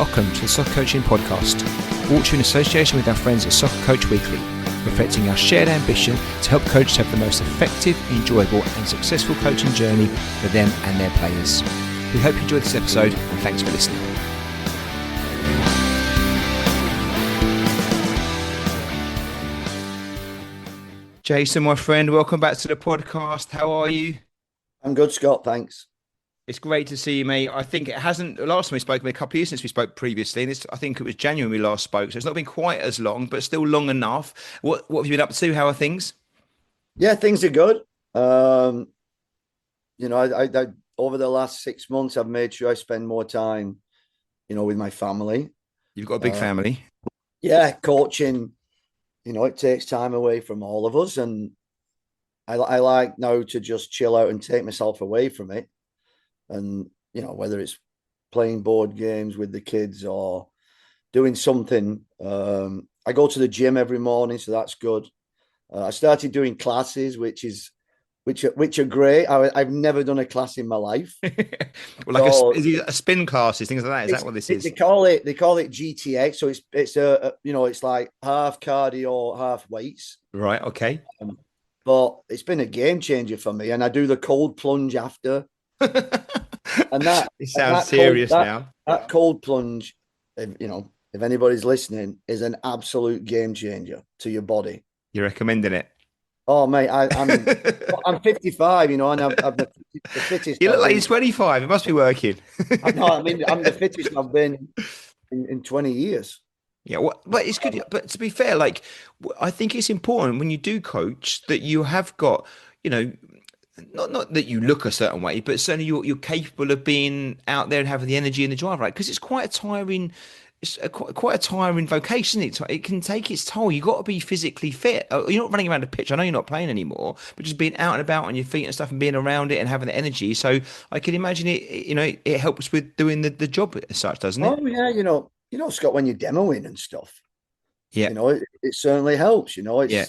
welcome to the Soccer Coaching Podcast, brought to you in association with our friends at Soccer Coach Weekly, reflecting our shared ambition to help coaches have the most effective, enjoyable and successful coaching journey for them and their players. We hope you enjoyed this episode and thanks for listening. Jason, my friend, welcome back to the podcast. How are you? I'm good, Scott, thanks. It's great to see you, mate. I think it hasn't, the last time we spoke, a couple of years since we spoke previously, and I think it was January we last spoke, so it's not been quite as long, but still long enough. What have you been up to? How are things? Yeah, things are good. I over the last 6 months, I've made sure I spend more time, with my family. You've got a big family. Yeah, coaching, it takes time away from all of us, and I like now to just chill out and take myself away from it. And, whether it's playing board games with the kids or doing something. I go to the gym every morning, so that's good. I started doing classes, which are great. I've never done a class in my life. Well, is it a spin classes, things like that? Is that what this is? They call it GTX. So it's like half cardio, half weights. Right. Okay. But it's been a game changer for me, and I do the cold plunge after. And it sounds serious now. That cold plunge, if anybody's listening, is an absolute game changer to your body. You're recommending it? Oh, mate, I'm 55, and I'm the fittest. You look like you're 25. It must be working. I'm the fittest I've been in 20 years. Yeah, but it's good. But to be fair, I think it's important when you do coach that you have got, not that you look a certain way, but certainly you're capable of being out there and having the energy and the drive, right? Because it's quite a tiring. It's quite a tiring vocation, isn't it? It can take its toll. You've got to be physically fit. You're not running around the pitch. I know you're not playing anymore, but just being out and about on your feet and stuff and being around it and having the energy. So I can imagine it helps with doing the job as such, doesn't it? Oh, yeah. Scott, when you're demoing and stuff, yeah, it certainly helps. Yeah.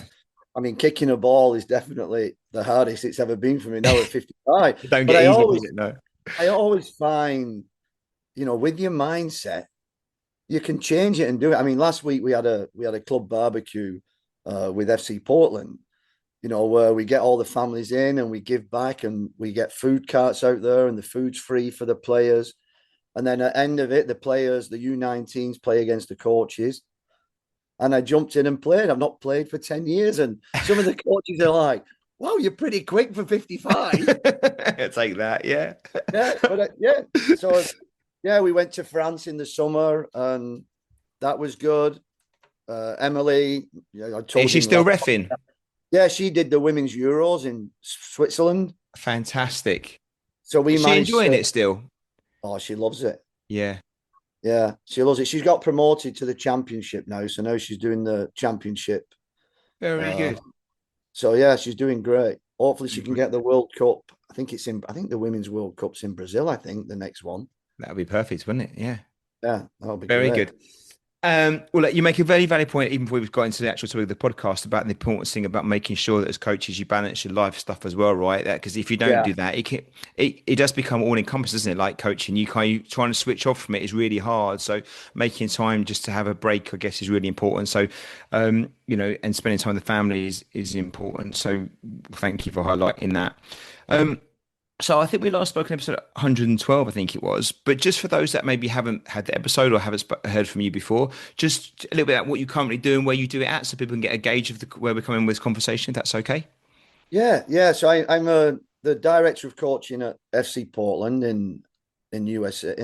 I mean, kicking a ball is definitely the hardest it's ever been for me now at 55. Don't get easy with it, no. I always find, with your mindset, you can change it and do it. I mean, last week we had a club barbecue with FC Portland, where we get all the families in and we give back and we get food carts out there and the food's free for the players. And then at the end of it, the players, the U19s play against the coaches. And I jumped in and played. I've not played for 10 years. And some of the coaches are like, wow, you're pretty quick for 55. Take that, yeah. Yeah. So, yeah, we went to France in the summer and that was good. Emily, I told is she still reffing? Yeah, she did the Women's Euros in Switzerland. Fantastic. So is she enjoying it still? Oh, she loves it. Yeah. Yeah, she loves it. She's got promoted to the championship now. So now she's doing the championship. Very good. So, yeah, she's doing great. Hopefully she can get the World Cup. I think the Women's World Cup's in Brazil, I think, the next one. That would be perfect, wouldn't it? Yeah. Yeah, that'll be very great. Good. Well, you make a very valid point, even before we've got into the actual topic of the podcast, about the importance thing about making sure that as coaches you balance your life stuff as well, right? Because if you don't do that, it does become all encompassing, doesn't it? Like coaching, you trying to switch off from it is really hard. So making time just to have a break, I guess, is really important. So, and spending time with the family is important. So thank you for highlighting that. So I think we last spoke in episode 112, I think it was. But just for those that maybe haven't had the episode or haven't heard from you before, just a little bit about what you're currently doing, where you do it at, so people can get a gauge of where we're coming with this conversation, if that's okay. Yeah. So I'm the director of coaching at FC Portland in the USA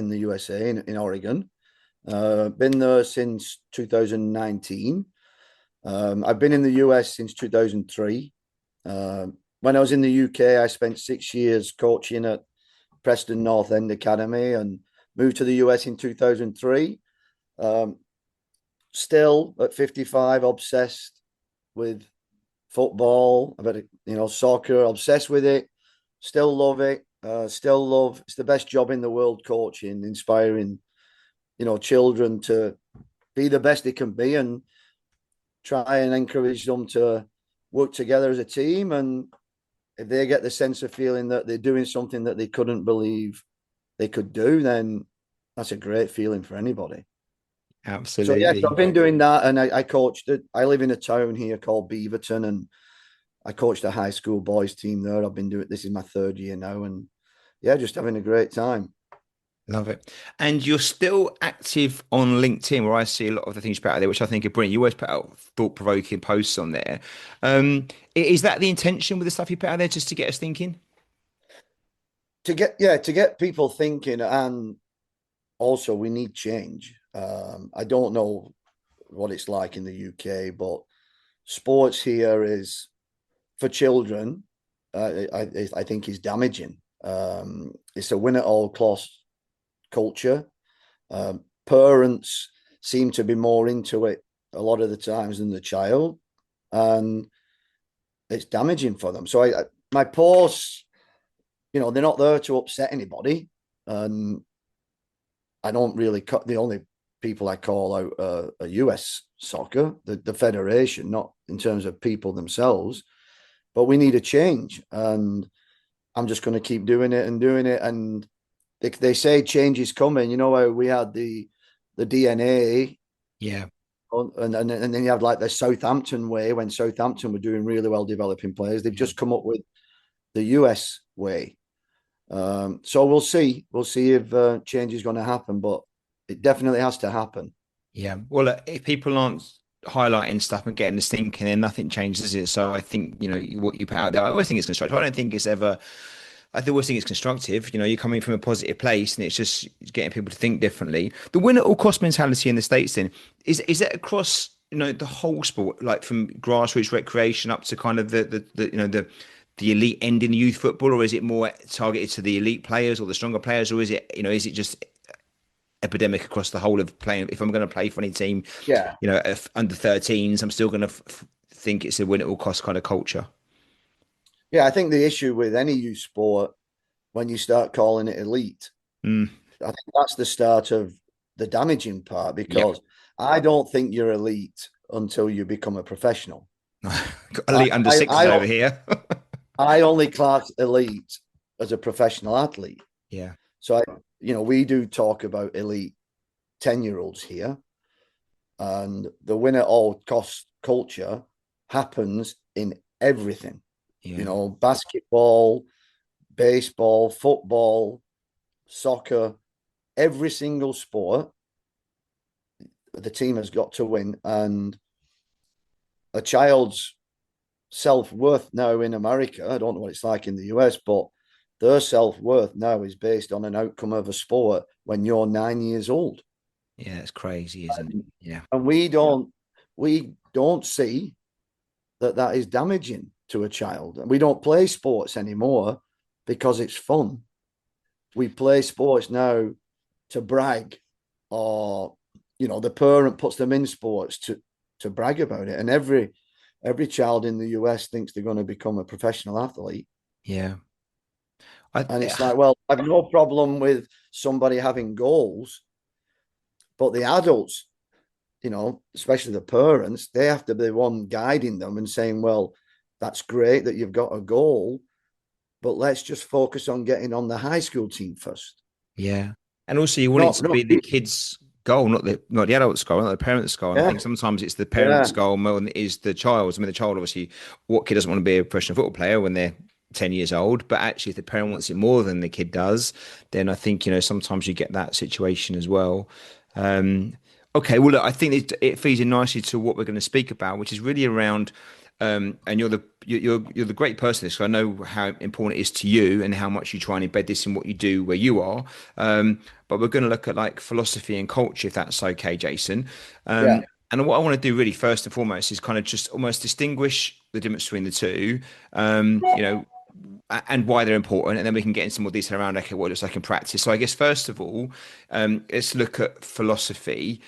in Oregon. Been there since 2019. I've been in the US since 2003. When I was in the UK, I spent 6 years coaching at Preston North End Academy and moved to the US in 2003. Still at 55, obsessed with football, soccer, obsessed with it. Still love it. It's the best job in the world, coaching, inspiring, children to be the best they can be and try and encourage them to work together as a team. And if they get the sense of feeling that they're doing something that they couldn't believe they could do, then that's a great feeling for anybody. So yes, I've Absolutely. been doing that, and I coached. I live in a town here called Beaverton, and I coached a high school boys team there. I've been doing this is my third year now, and yeah, just having a great time. Love it. And you're still active on LinkedIn, where I see a lot of the things you put out there, which I think are brilliant. You always put out thought-provoking posts on there. Is that the intention with the stuff you put out there, just to get us thinking? To get people thinking, and also we need change. I don't know what it's like in the UK, but sports here is for children. I think is damaging. It's a win at all cost culture. Parents seem to be more into it a lot of the times than the child, and it's damaging for them. So my posts, they're not there to upset anybody, and I don't really cut. The only people I call out are US soccer, the federation, not in terms of people themselves. But we need a change, and I'm just going to keep doing it and doing it. And they say change is coming. You know how we had the DNA, Yeah. and then you have like the Southampton way when Southampton were doing really well developing players. They've Yeah. just come up with the US way. So we'll see. We'll see if change is going to happen, but it definitely has to happen. Yeah. Well, if people aren't highlighting stuff and getting us thinking, then nothing changes, is it? So I think, what you put out there, I always think it's constructive. I don't think it's ever, I always think it's constructive. You're coming from a positive place and it's just getting people to think differently. The win at all cost mentality in the States then, is it across, the whole sport, like from grassroots recreation up to kind of the elite end in youth football, or is it more targeted to the elite players or the stronger players, or is it just epidemic across the whole of playing? If I'm going to play for any team, Yeah. if under 13s, I'm still going to think it's a win at all cost kind of culture. Yeah, I think the issue with any youth sport, when you start calling it elite, Mm, I think that's the start of the damaging part, yep. because I don't think you're elite until you become a professional. Got I elite under I, sixes over I, here. I only class elite as a professional athlete. Yeah. So we do talk about elite 10-year-olds here, and the win at all cost culture happens in everything. Yeah. Basketball, baseball, football, soccer, every single sport, the team has got to win. And a child's self-worth now in America, I don't know what it's like in the US, but their self-worth now is based on an outcome of a sport when you're 9 years old. Yeah. It's crazy, isn't it? Yeah. And we don't see that is damaging to a child. We don't play sports anymore because it's fun. We play sports now to brag, or the parent puts them in sports to brag about it. And every child in the US thinks they're going to become a professional athlete. Yeah. I, And it's like, well, I've no problem with somebody having goals, but the adults, especially the parents, they have to be the one guiding them and saying, well, that's great that you've got a goal, but let's just focus on getting on the high school team first. yeah. And also you want it Not, to not, be the kid's goal, not the adult's goal, not the parent's goal. And I yeah, think sometimes it's the parent's yeah, goal more than it is the child's. I mean, the child obviously, what kid doesn't want to be a professional football player when they're 10 years old? But actually, if the parent wants it more than the kid does, then I think, sometimes you get that situation as well. Um, okay, well, look, I think it feeds in nicely to what we're going to speak about, which is really around and you're the great person. This, 'cause I know how important it is to you and how much you try and embed this in what you do where you are. But we're going to look at like philosophy and culture, if that's okay, Jason. yeah, And what I want to do really first and foremost is kind of just almost distinguish the difference between the two. And why they're important, and then we can get into more detail around okay, what it looks like in practice. So I guess first of all, let's look at philosophy.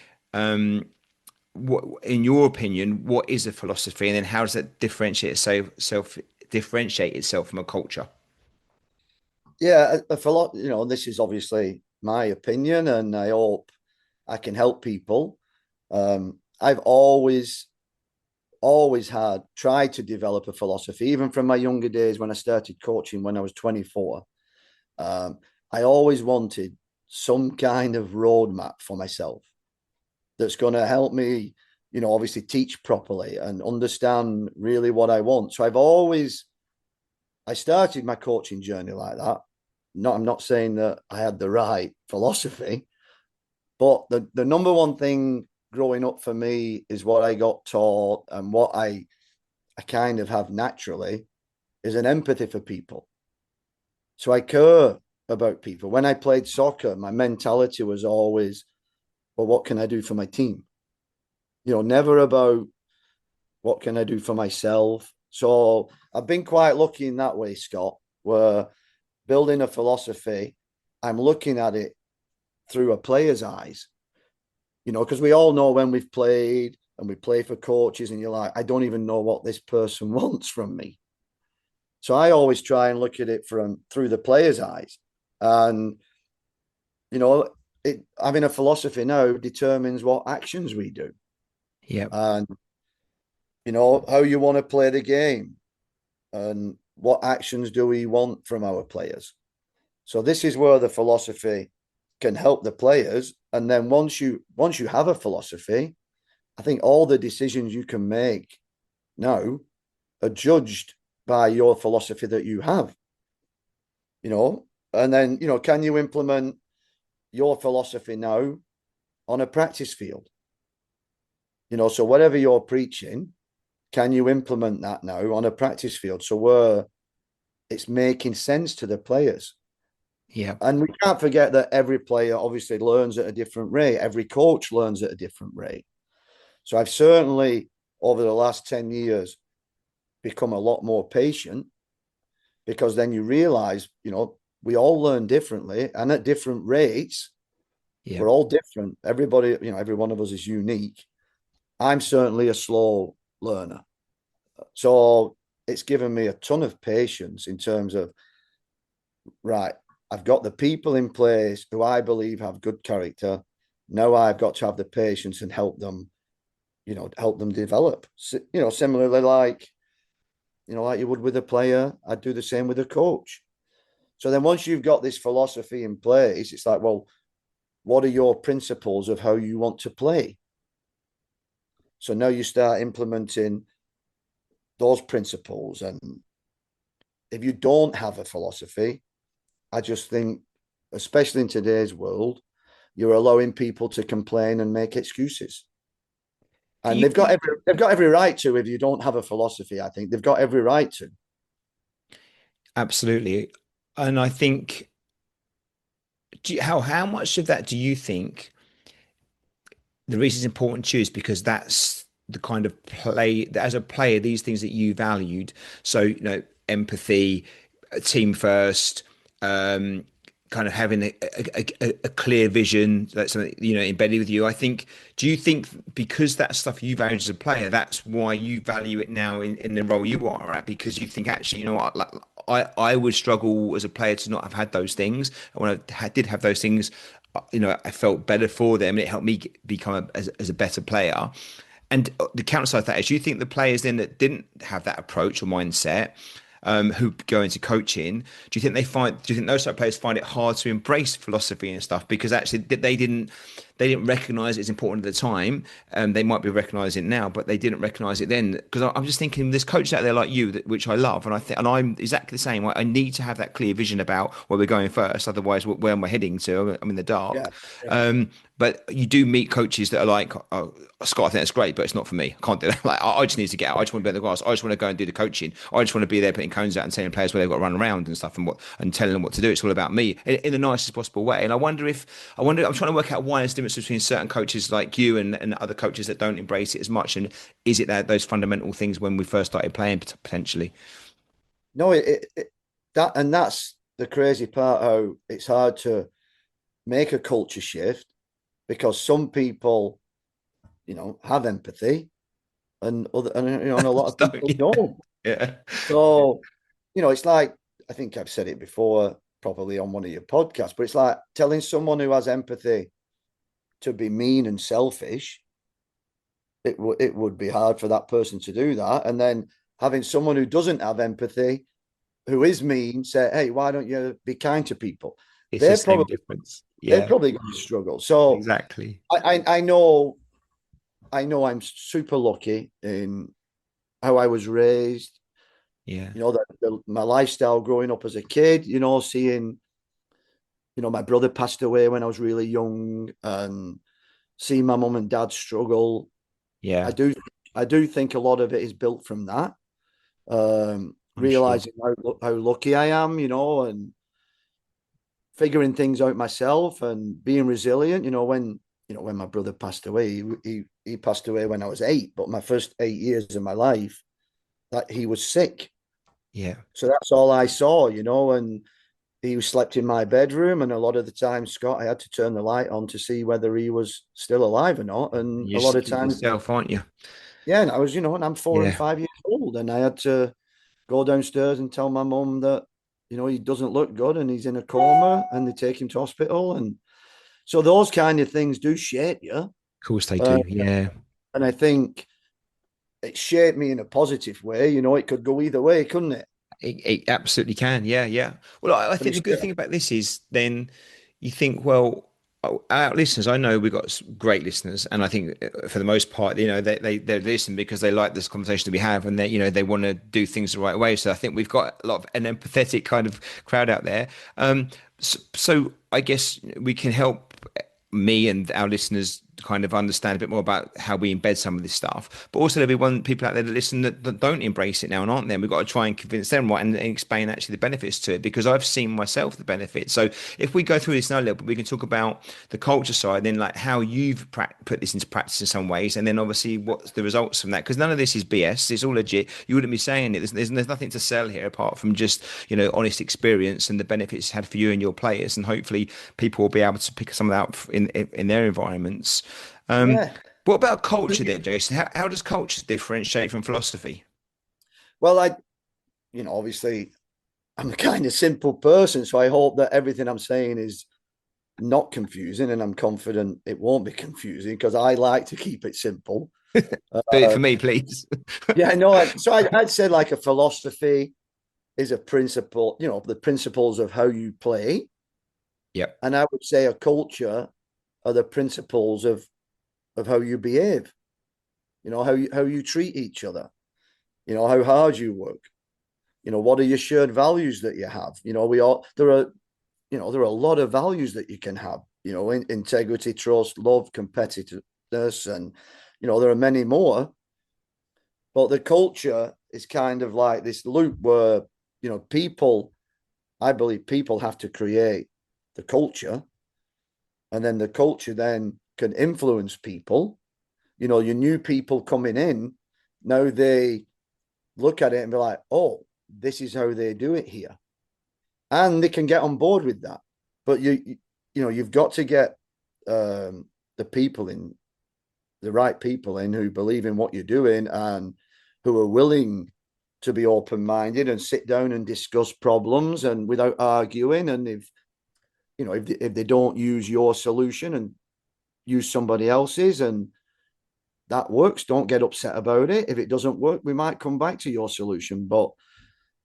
What, in your opinion, what is a philosophy, and then how does that differentiate itself from a culture? yeah. For a lot, this is obviously my opinion, and I hope I can help people. I've always had tried to develop a philosophy, even from my younger days when I started coaching when I was 24. I always wanted some kind of roadmap for myself that's going to help me, obviously teach properly and understand really what I want. So I started my coaching journey like that. I'm not saying that I had the right philosophy, but the number one thing growing up for me is what I got taught and what I kind of have naturally is an empathy for people. So I care about people. When I played soccer, my mentality was always, well, what can I do for my team? Never about what can I do for myself. So I've been quite lucky in that way, Scott, where building a philosophy, I'm looking at it through a player's eyes, because we all know when we've played and we play for coaches and you're like, I don't even know what this person wants from me. So I always try and look at it through the player's eyes. And, having a philosophy now determines what actions we do. Yeah. And, how you want to play the game and what actions do we want from our players. So this is where the philosophy can help the players. And then once you have a philosophy, I think all the decisions you can make now are judged by your philosophy that you have, and then, can you implement your philosophy now on a practice field? So whatever you're preaching, can you implement that now on a practice field? So where it's making sense to the players. Yeah. And we can't forget that every player obviously learns at a different rate. Every coach learns at a different rate. So I've certainly, over the last 10 years, become a lot more patient, because then you realize, we all learn differently and at different rates. Yeah. We're all different. Everybody, every one of us is unique. I'm certainly a slow learner. So it's given me a ton of patience in terms of, right, I've got the people in place who I believe have good character. Now I've got to have the patience and help them develop. Similarly, like you would with a player, I'd do the same with a coach. So then once you've got this philosophy in place, it's like, well, what are your principles of how you want to play? So now you start implementing those principles. And if you don't have a philosophy, I just think, especially in today's world, you're allowing people to complain and make excuses. Do And you think? they've got every right to. If you don't have a philosophy, I think they've got every right to. Absolutely. And I think, how much of that do you think the reason it's important to you is because that's the kind of play that as a player, these things that you valued. So, empathy, team first, kind of having a clear vision, that's something, embedded with you. I think, do you think because that stuff you value as a player, that's why you value it now in the role you are at? Because you think, actually, what, like, I would struggle as a player to not have had those things. And when did have those things, I felt better for them, and it helped me become as a better player. And the counter side of that is, you think the players then that didn't have that approach or mindset, who go into coaching, do you think those type of players find it hard to embrace philosophy and stuff because actually they didn't recognize it as important at the time? They might be recognizing it now, but they didn't recognize it then. Because I'm just thinking, there's coaches out there like you, which I love, and I'm exactly the same. I need to have that clear vision about where we're going first, otherwise, where am I heading to? I'm in the dark. Yeah. Yeah. But you do meet coaches that are like, oh, Scott, I think that's great, but it's not for me. I can't do that. Like, I just need to get out. I just want to be in the grass. I just want to go and do the coaching. I just want to be there putting cones out and telling players where they've got to run around and stuff, and telling them what to do. It's all about me in the nicest possible way. And I'm trying to work out why there's a difference between certain coaches like you and other coaches that don't embrace it as much. And is it those fundamental things when we first started playing potentially? No, that's the crazy part, how it's hard to make a culture shift, because some people, have empathy, and a lot of Don't people you? don't. Yeah. So, it's like, I think I've said it before, probably on one of your podcasts, but it's like telling someone who has empathy to be mean and selfish. It would be hard for that person to do that. And then having someone who doesn't have empathy, who is mean, say, hey, why don't you be kind to people? It's the They're same probably difference. they're Yeah, probably going to struggle. So exactly. I know I'm super lucky in how I was raised. Yeah, You know, my lifestyle growing up as a kid. You know, seeing my brother passed away when I was really young, and seeing my mum and dad struggle. I yeah, do I do think a lot of it is built from that. I'm sure. Realizing how lucky I am, and figuring things out myself and being resilient. When my brother passed away, he passed away when I was 8, but my first 8 years of my life, that he was sick. Yeah, So that's all I saw, and he was slept in my bedroom, and a lot of the time, Scott, I had to turn the light on to see whether he was still alive or not. And you're a lot just of seeing times, yourself, aren't you? yeah, and and I'm 4 and 5 years Yeah, old, and I had to go downstairs and tell my mum that, he doesn't look good and he's in a coma, and they take him to hospital. And so those kind of things do shape you. of course they Uh, do. Yeah. and I think it shaped me in a positive way. It could go either way, couldn't it? It absolutely can. Yeah, yeah. Well, I And think the good thing about this is then you think, well, our listeners, I know we've got great listeners, and I think for the most part, they listen because they like this conversation that we have, and they want to do things the right way. So I think we've got a lot of an empathetic kind of crowd out there. So I guess we can help me and our listeners kind of understand a bit more about how we embed some of this stuff. But also there'll be people out there that listen that don't embrace it now and aren't there. We've got to try and convince them right and explain actually the benefits to it, because I've seen myself the benefits. So if we go through this now a little bit, we can talk about the culture side, then like how you've put this into practice in some ways, and then obviously what's the results from that. Because none of this is BS. It's all legit. You wouldn't be saying it. There's nothing to sell here apart from just, honest experience and the benefits it's had for you and your players. And hopefully people will be able to pick some of that up in their environments. Um, yeah. what about culture then, Jason? How does culture differentiate from philosophy? Well, obviously, I'm a kind of simple person, so I hope that everything I'm saying is not confusing, and I'm confident it won't be confusing because I like to keep it simple. Do it Uh, for me, please. yeah, I know. So I'd say like a philosophy is a principle, the principles of how you play. Yep. And I would say a culture are the principles of how you behave, how you treat each other, how hard you work, what are your shared values that you have. We all there are a lot of values that you can have, integrity, trust, love, competitiveness, and there are many more. But the culture is kind of like this loop where, people, I believe people have to create the culture, and then the culture then can influence people. Your new people coming in, now they look at it and be like, oh, this is how they do it here. And they can get on board with that. But you've got to get the people in, the right people in, who believe in what you're doing and who are willing to be open-minded and sit down and discuss problems and without arguing. And if they don't use your solution and use somebody else's, and that works, don't get upset about it. If it doesn't work, we might come back to your solution. But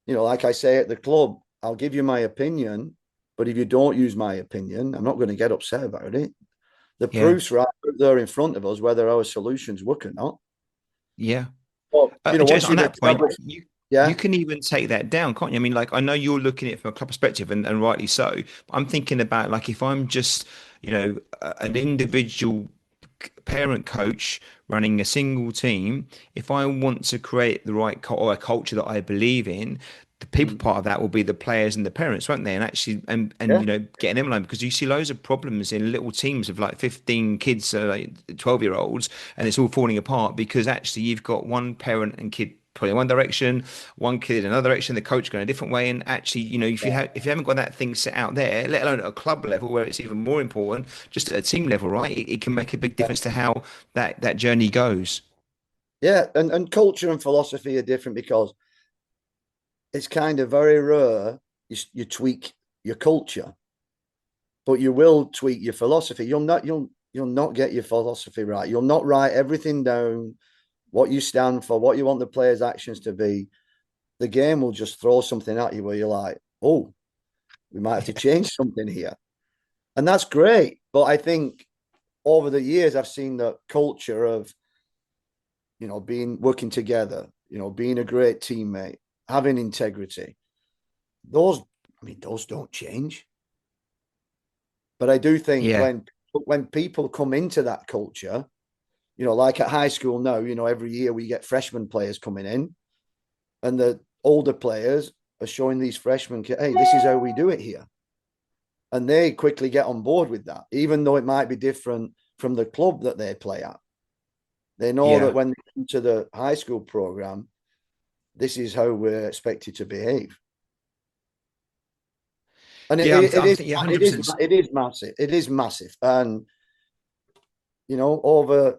like I say at the club, I'll give you my opinion, but if you don't use my opinion, I'm not going to get upset about it. The Yeah. proof's right there in front of us, whether our solutions work or not. Yeah. But once Jason, on you've that point, established, you yeah, can even take that down, can't you? I mean, like I know you're looking at it from a club perspective, and rightly so. But I'm thinking about like if I'm just, an individual parent coach running a single team, if I want to create the right or a culture that I believe in, the people part of that will be the players and the parents, won't they? And actually, and yeah, getting them along, because you see loads of problems in little teams of like 15 kids, like 12-year-olds, and it's all falling apart because actually you've got one parent and kid pulling in one direction, one kid in another direction, the coach going a different way. And actually, if you haven't got that thing set out there, let alone at a club level where it's even more important, just at a team level, right? It can make a big difference to how that journey goes. yeah. And culture and philosophy are different because it's kind of very rare you tweak your culture, but you will tweak your philosophy. You'll not get your philosophy right. You'll not write everything down, what you stand for, what you want the players' actions to be. The game will just throw something at you where you're like, oh, we might have to change something here. And that's great. But I think over the years, I've seen the culture of, being working together, being a great teammate, having integrity. Those, those don't change. But I do think Yeah. when people come into that culture, like at high school now, every year we get freshman players coming in, and the older players are showing these freshmen, hey, this is how we do it here. And they quickly get on board with that, even though it might be different from the club that they play at. They know that Yeah. when they come to the high school program, this is how we're expected to behave. And Yeah, I'm thinking, yeah, it is 100%. it is massive. It is massive. And over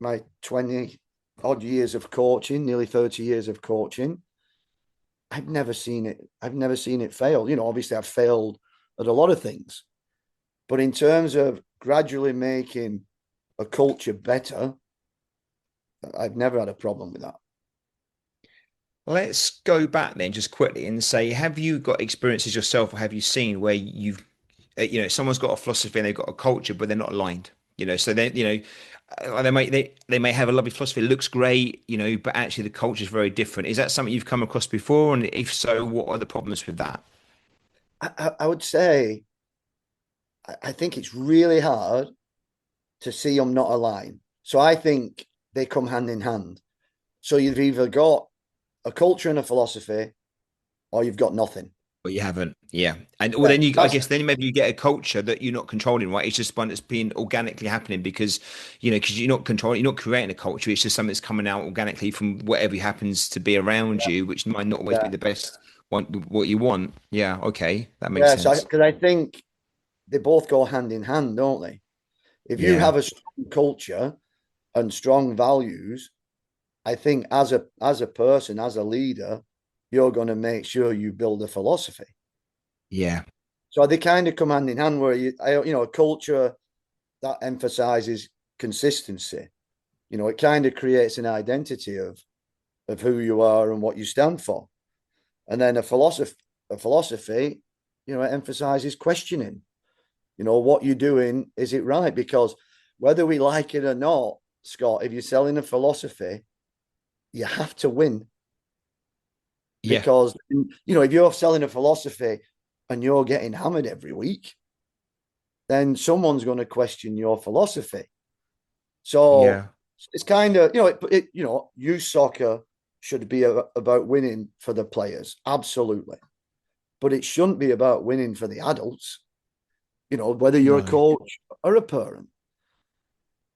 my 20 odd years of coaching, nearly 30 years of coaching, I've never seen it. I've never seen it fail. Obviously I've failed at a lot of things, but in terms of gradually making a culture better, I've never had a problem with that. Let's go back then just quickly and say, have you got experiences yourself or have you seen where someone's got a philosophy and they've got a culture, but they're not aligned? So they may have a lovely philosophy, it looks great, but actually the culture is very different. Is that something you've come across before? And if so, what are the problems with that? I would say I think it's really hard to see them not aligned. So I think they come hand in hand. So you've either got a culture and a philosophy, or you've got nothing. But you haven't, yeah. And well, Yeah, then I that's guess then maybe you get a culture that you're not controlling, right? It's just one that's been organically happening because you're not controlling, you're not creating a culture. It's just something that's coming out organically from whatever happens to be around you, which might not always be yeah, the best one, what you want. Yeah, okay, that makes yeah. So sense. because I think they both go hand in hand, don't they? If you Yeah, have a strong culture and strong values, I think as a person, as a leader, you're going to make sure you build a philosophy. yeah, So they kind of come hand in hand. Where a culture that emphasizes consistency. It kind of creates an identity of who you are and what you stand for. And then a philosophy, it emphasizes questioning. What you're doing, is it right? Because whether we like it or not, Scott, if you're selling a philosophy, you have to win. yeah, Because if you're selling a philosophy and you're getting hammered every week, then someone's going to question your philosophy. So yeah. it's kind of youth soccer should be about winning for the players, absolutely, but it shouldn't be about winning for the adults. Whether you're a No. coach or a parent.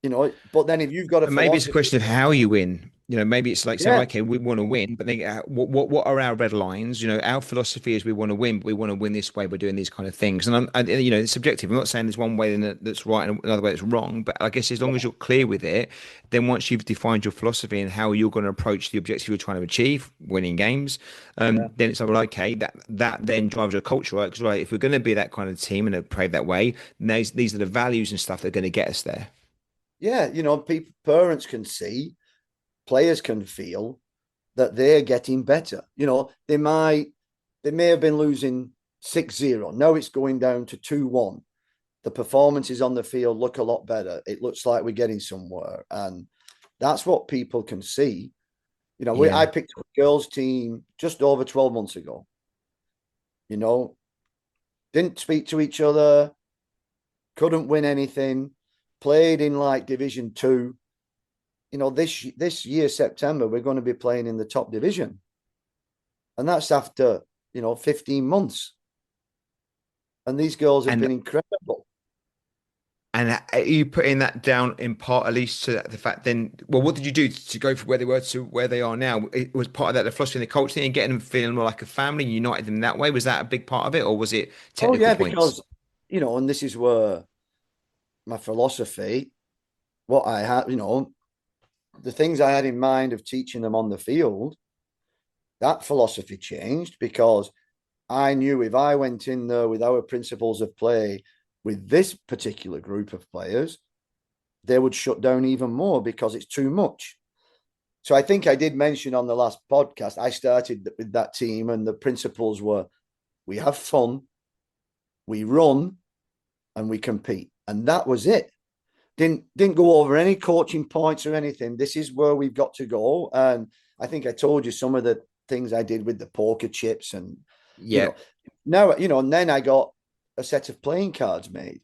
But then if you've got a And maybe it's a philosophy, question of how you win. Maybe it's like saying, yeah, okay, we want to win, but then what are our red lines? Our philosophy is we want to win, but we want to win this way. We're doing these kind of things, and it's subjective. I'm not saying there's one way that's right and another way that's wrong, but I guess as long as you're clear with it, then once you've defined your philosophy and how you're going to approach the objective you're trying to achieve, winning games, yeah, then it's like, well, okay, that then drives your culture, right? Because if we're going to be that kind of team and play that way, then these are the values and stuff that are going to get us there. yeah. People, parents can see, players can feel that they're getting better. They may have been losing 6-0. Now it's going down to 2-1. The performances on the field look a lot better. It looks like we're getting somewhere. And that's what people can see. I Yeah. picked up a girls' team just over 12 months ago. You know, didn't speak to each other, couldn't win anything, played in like Division Two. This year, September, we're going to be playing in the top division. And that's after, 15 months. And these girls have And been incredible. And are you putting that down in part, at least, to the fact then, well, what did you do to go from where they were to where they are now? It was part of that, the philosophy and the culture thing and getting them feeling more like a family and united them that way. Was that a big part of it, or was it Oh, technical yeah, points? because, and this is where my philosophy, what I had, the things I had in mind of teaching them on the field, that philosophy changed because I knew if I went in there with our principles of play with this particular group of players, they would shut down even more because it's too much. So I think I did mention on the last podcast, I started with that team, and the principles were we have fun, we run, and we compete. And that was it. Didn't go over any coaching points or anything. This is where we've got to go. And I think I told you some of the things I did with the poker chips and, you Yeah. know, now, and then I got a set of playing cards made.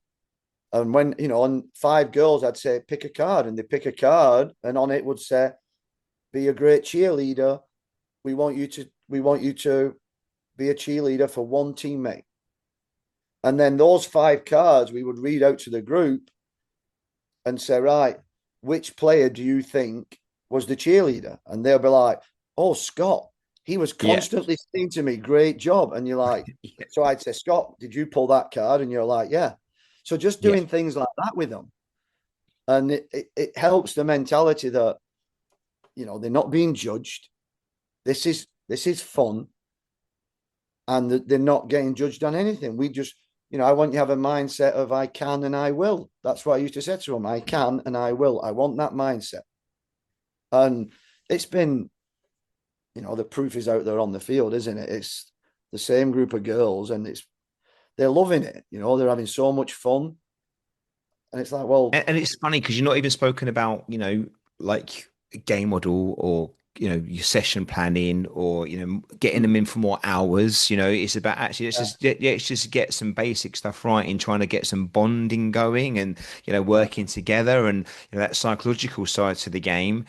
And when, on 5 girls, I'd say, pick a card, and they pick a card, and on it would say, be a great cheerleader. We want you to be a cheerleader for one teammate. And then those 5 cards we would read out to the group and say, right, which player do you think was the cheerleader? And they'll be like, oh, Scott. He was Yeah. constantly saying to me, great job. And you're like, Yeah. so I'd say, Scott, did you pull that card? And you're like, yeah. So just Yeah. doing things like that with them. And it helps the mentality that, they're not being judged. This is fun. And they're not getting judged on anything. We just, I want you to have a mindset of I can and I will. That's what I used to say to them. I can and I will. I want that mindset. And it's been, the proof is out there on the field, isn't it? It's the same group of girls and they're loving it. They're having so much fun. And it's like, well, And it's funny because you're not even spoken about, like game model or, your session planning or, getting them in for more hours. It's about actually, let's just get some basic stuff right in trying to get some bonding going and, yeah, working together and, that psychological side to the game,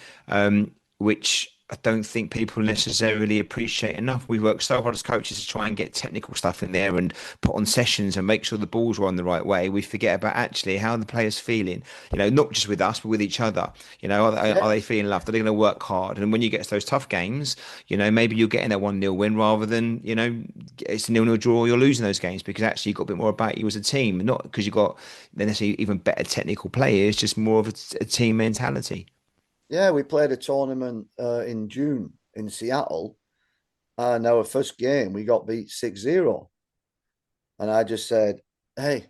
which I don't think people necessarily appreciate enough. We work so hard as coaches to try and get technical stuff in there and put on sessions and make sure the balls run the right way. We forget about actually how the players feeling, not just with us, but with each other. Are yeah, they feeling loved? Are they going to work hard? And when you get to those tough games, maybe you're getting a 1-0 win rather than, it's a 0-0 draw, you're losing those games because actually you've got a bit more about you as a team, not because you've got necessarily even better technical players, just more of a team mentality. yeah. We played a tournament in June in Seattle. And our first game, we got beat 6-0. And I just said, hey,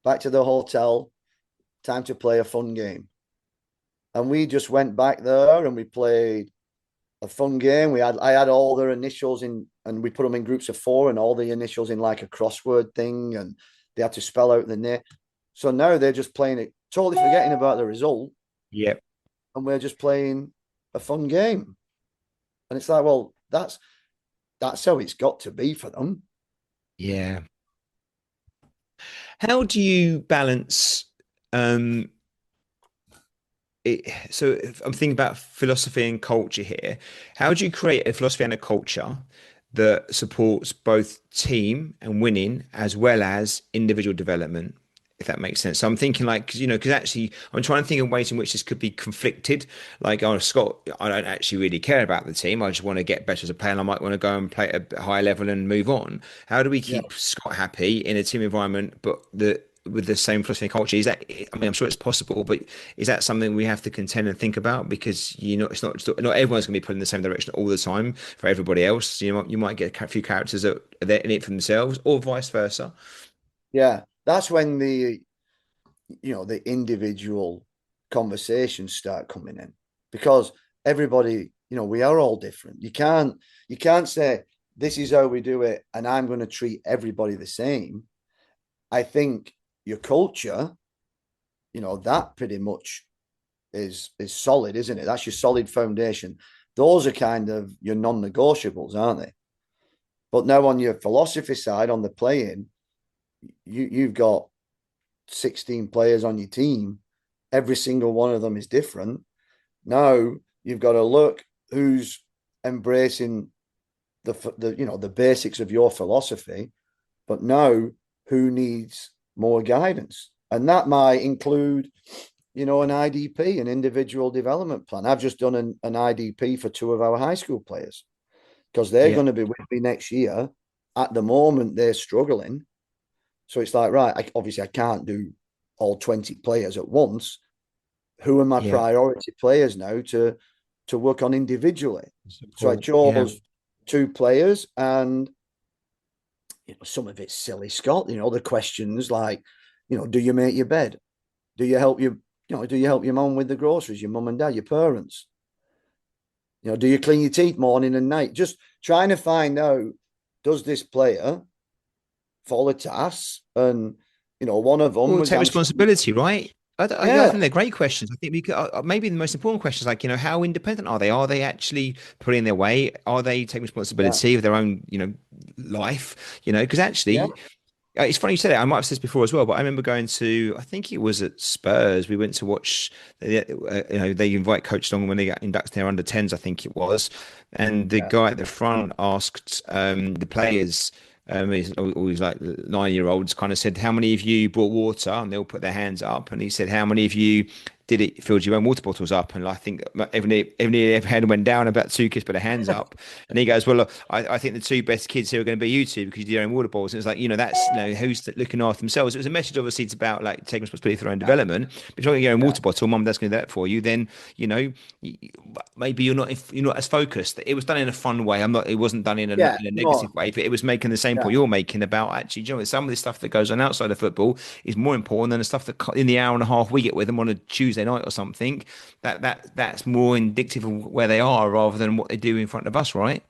back to the hotel, time to play a fun game. And we just went back there and we played a fun game. I had all their initials in, and we put them in groups of 4, and all the initials in like a crossword thing, and they had to spell out the name. So now they're just playing it, totally forgetting about the result, Yeah. and we're just playing a fun game. And it's like, well, that's how it's got to be for them. Yeah. How do you balance um so if I'm thinking about philosophy and culture here. How do you create a philosophy and a culture that supports both team and winning as well as individual development? If that makes sense. So I'm thinking like, because actually I'm trying to think of ways in which this could be conflicted. Like, oh, Scott, I don't actually really care about the team. I just want to get better as a player and I might want to go and play at a higher level and move on. How do we Yeah. keep Scott happy in a team environment, but with the same philosophy and culture? Is that, I mean, I'm sure it's possible, but is that something we have to contend and think about? Because it's not everyone's going to be pulling in the same direction all the time for everybody else. You might get a few characters that are in it for themselves, or vice versa. Yeah. That's when the individual conversations start coming in, because everybody, we are all different. You can't say this is how we do it and I'm going to treat everybody the same. I think your culture, that pretty much is solid, isn't it? That's your solid foundation. Those are kind of your non-negotiables, aren't they? But now on your philosophy side, on the playing, you've got 16 players on your team. Every single one of them is different. Now you've got to look who's embracing the basics of your philosophy, but now who needs more guidance, and that might include an IDP, an individual development plan. I've just done an IDP for 2 of our high school players because they're Yeah, going to be with me next year. At the moment, they're struggling, so it's like, right, obviously I can't do all 20 players at once. Who are my yeah, priority players now to work on individually? So I support. Yeah, chose 2 players, and some of it's silly, Scott. The questions like, do you make your bed? Do you help your mum with the groceries? Your mum and dad, your parents. Do you clean your teeth morning and night? Just trying to find out, does this player follow tasks, and one of them Well, was take answering. responsibility, right? I Yeah, think they're great questions. I think we could, maybe the most important questions, like, how independent are they? Are they actually pulling their weight? Are they taking yeah, responsibility of their own, life? Because yeah, actually, it's funny you said it. I might have said this before as well, but I remember going to, I think it was at Spurs. We went to watch, they invite coach along when they get inducted their under 10s, I think it was. And the yeah, guy at the front asked the players, he's always like 9-year-olds, kind of said, how many of you brought water? And they all put their hands up. And he said, how many of you did it, filled your own water bottles up? And I think every hand went down, about two kids put their hands up. And he goes, well, look, I think the two best kids here are going to be you two because you do your own water bottles. And it's like, that's, who's looking after themselves. It was a message, obviously, it's about like taking responsibility for their own yeah, development. But if you're going to get your own yeah, water bottle, mum, that's going to do that for you, then, maybe you're not as focused. It was done in a fun way. It wasn't done in yeah. in a No, negative way, but it was making the same yeah, point you're making about actually, some of the stuff that goes on outside of football is more important than the stuff that in the hour and a half we get with them on a Tuesday night or something. That's more indicative of where they are rather than what they do in front of us, right?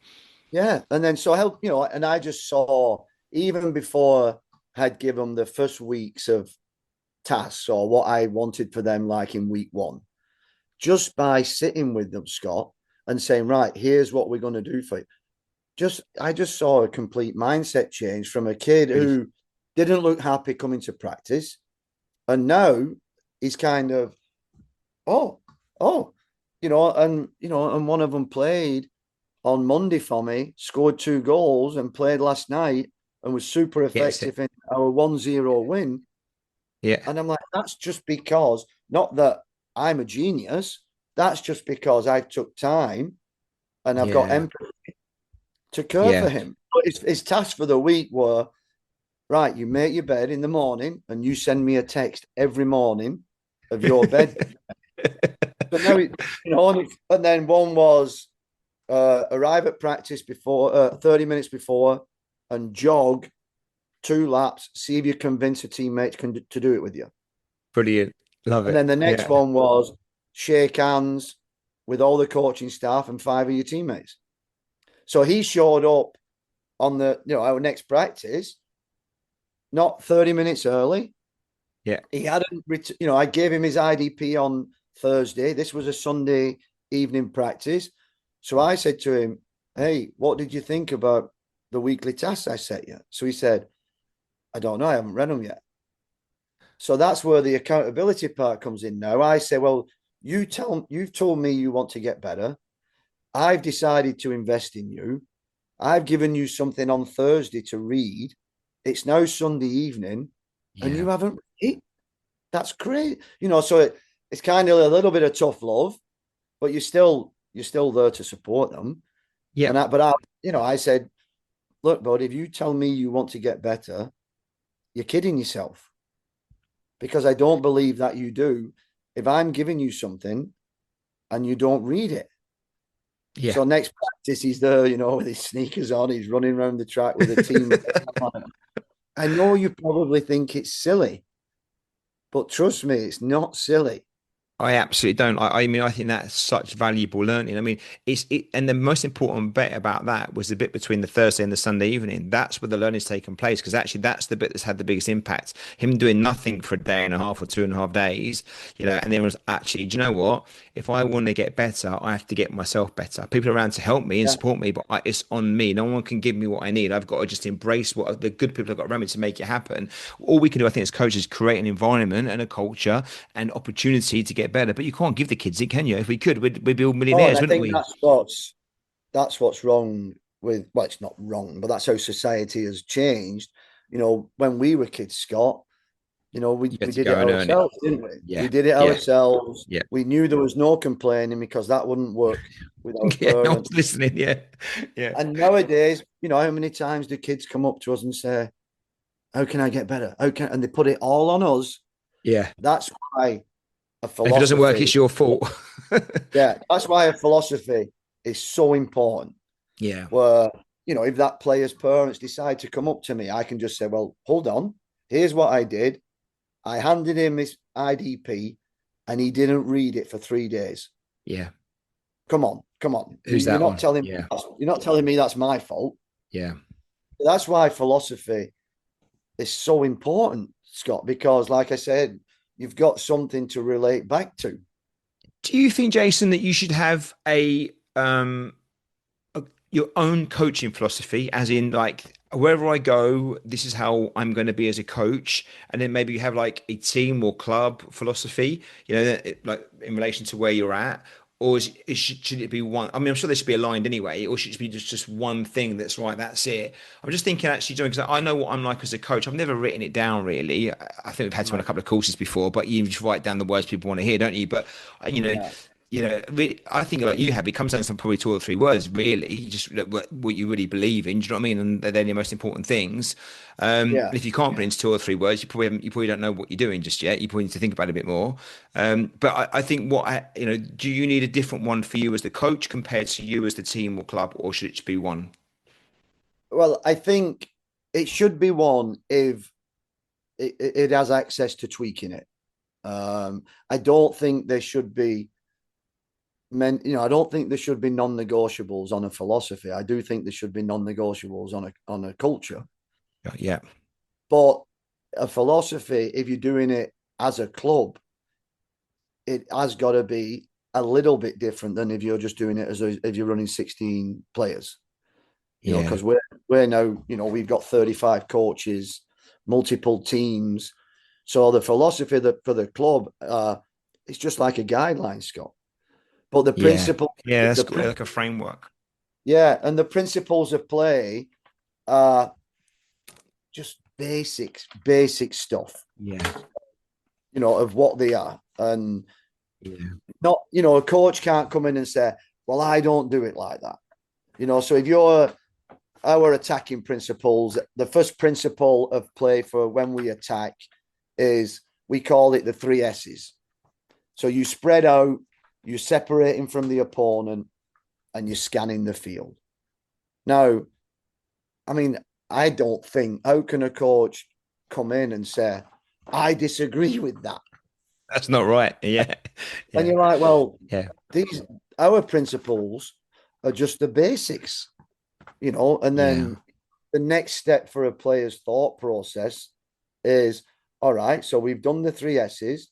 yeah. And then so I help, and I just saw even before I'd give them the first weeks of tasks or what I wanted for them, like in week one, just by sitting with them, Scott, and saying, right, here's what we're going to do for you. I just saw a complete mindset change from a kid Really? who didn't look happy coming to practice, and now he's kind of, oh, oh, and one of them played on Monday for me, scored 2 goals, and played last night and was super Gets it. effective in our 1-0 win. Yeah. And I'm like, that's just because, not that I'm a genius, that's just because I took time and I've got Yeah. empathy to care for Yeah. him. But his tasks for the week were, right, you make your bed in the morning and you send me a text every morning of your bed. So now, and then one was arrive at practice before 30 minutes before and jog 2 laps, see if you convince a teammate to do it with you. Brilliant. Love And it. then the next Yeah. one was shake hands with all the coaching staff and 5 of your teammates. So he showed up on our next practice, not 30 minutes early. Yeah. He hadn't, I gave him his IDP on Thursday. This was a Sunday evening practice. So I said to him, hey, what did you think about the weekly tasks I set you? So he said, I don't know. I haven't read them yet. So that's where the accountability part comes in now. I say, well, you've told me you want to get better. I've decided to invest in you. I've given you something on Thursday to read. It's now Sunday evening and Yeah. you haven't read it. That's great. So it's kind of a little bit of tough love, but you're still there to support them. Yeah. I said, look, bud, if you tell me you want to get better, you're kidding yourself because I don't believe that you do. If I'm giving you something and you don't read it. Yeah. So next practice, he's there, with his sneakers on, he's running around the track with a team. I know you probably think it's silly, but trust me, it's not silly. I absolutely don't. I mean, I think that's such valuable learning. I mean, and the most important bit about that was the bit between the Thursday and the Sunday evening. That's where the learning's taken place because actually that's the bit that's had the biggest impact. Him doing nothing for a day and a half or 2.5 days, and then was actually, do you know what? If I want to get better, I have to get myself better. People are around to help me and Yeah, support me, but it's on me. No one can give me what I need. I've got to just embrace what the good people have got around me to make it happen. All we can do, I think, as coaches, is create an environment and a culture and opportunity to get better. But you can't give the kids it, can you? If we could, we'd be all Oh, and millionaires, I wouldn't think we? that's what's wrong with. Well, it's not wrong, but that's how society has changed. When we were kids, Scott, we You had we to did it go and earn it. ourselves, didn't we? We Yeah, did it yeah, ourselves. yeah, We knew there was no complaining because that wouldn't work with our yeah. No parents. one's listening. Yeah, yeah, And nowadays, how many times do kids come up to us and say, "How can I get better? And they put it all on us. yeah. That's why a If it doesn't work, philosophy, it's your fault. yeah, that's why a philosophy is so important. Yeah, Where, if that player's parents decide to come up to me, I can just say, well, hold on. Here's what I did. I handed him his IDP and he didn't read it for 3 days. yeah. Come on, come on. Who's You're that not on? telling Yeah, you're not telling me that's my fault. yeah, That's why philosophy is so important. Scott, because like I said, you've got something to relate back to. Do you think, Jason, that you should have your own coaching philosophy, as in like wherever I go, this is how I'm going to be as a coach, and then maybe you have like a team or club philosophy, like in relation to where you're at, or should it be one? I mean, I'm sure they should be aligned anyway, or should it be just one thing that's right? That's it. I'm just thinking actually, John, because I know what I'm like as a coach. I've never written it down really. I think we've had to run a Right. couple of courses before, but you just write down the words people want to hear, don't you? But you know, Yeah. I think like you have, it comes down to probably two or three words, really. You just what you really believe in. Do you know what I mean? And they're the most important things. Yeah. And if you can't put it into two or three words, you probably don't know what you're doing just yet. You probably need to think about it a bit more. But I think do you need a different one for you as the coach compared to you as the team or club, or should it just be one? Well, I think it should be one if it has access to tweaking it. I don't think there should be I don't think there should be non-negotiables on a philosophy. I do think there should be non-negotiables on a culture. Yeah, But a philosophy, if you're doing it as a club, it has got to be a little bit different than if you're just doing it if you're running 16 players. yeah, Because we're now, we've got 35 coaches, multiple teams. So the philosophy that for the club, it's just like a guideline, Scott. But the yeah, principle, yeah. That's the good, like a framework. yeah, and the principles of play are just basic stuff, Yeah, of what they are. And yeah, not, a coach can't come in and say, well, I don't do it like that. So if you're our attacking principles, the first principle of play for when we attack is we call it the three S's. So you spread out, you're separating from the opponent, and you're scanning the field. Now, I mean, I don't think how can a coach come in and say, I disagree with that. that's not right. Yeah, And yeah, you're like, well, yeah, these our principles are just the basics, and yeah, then the next step for a player's thought process is all right, so we've done the three S's.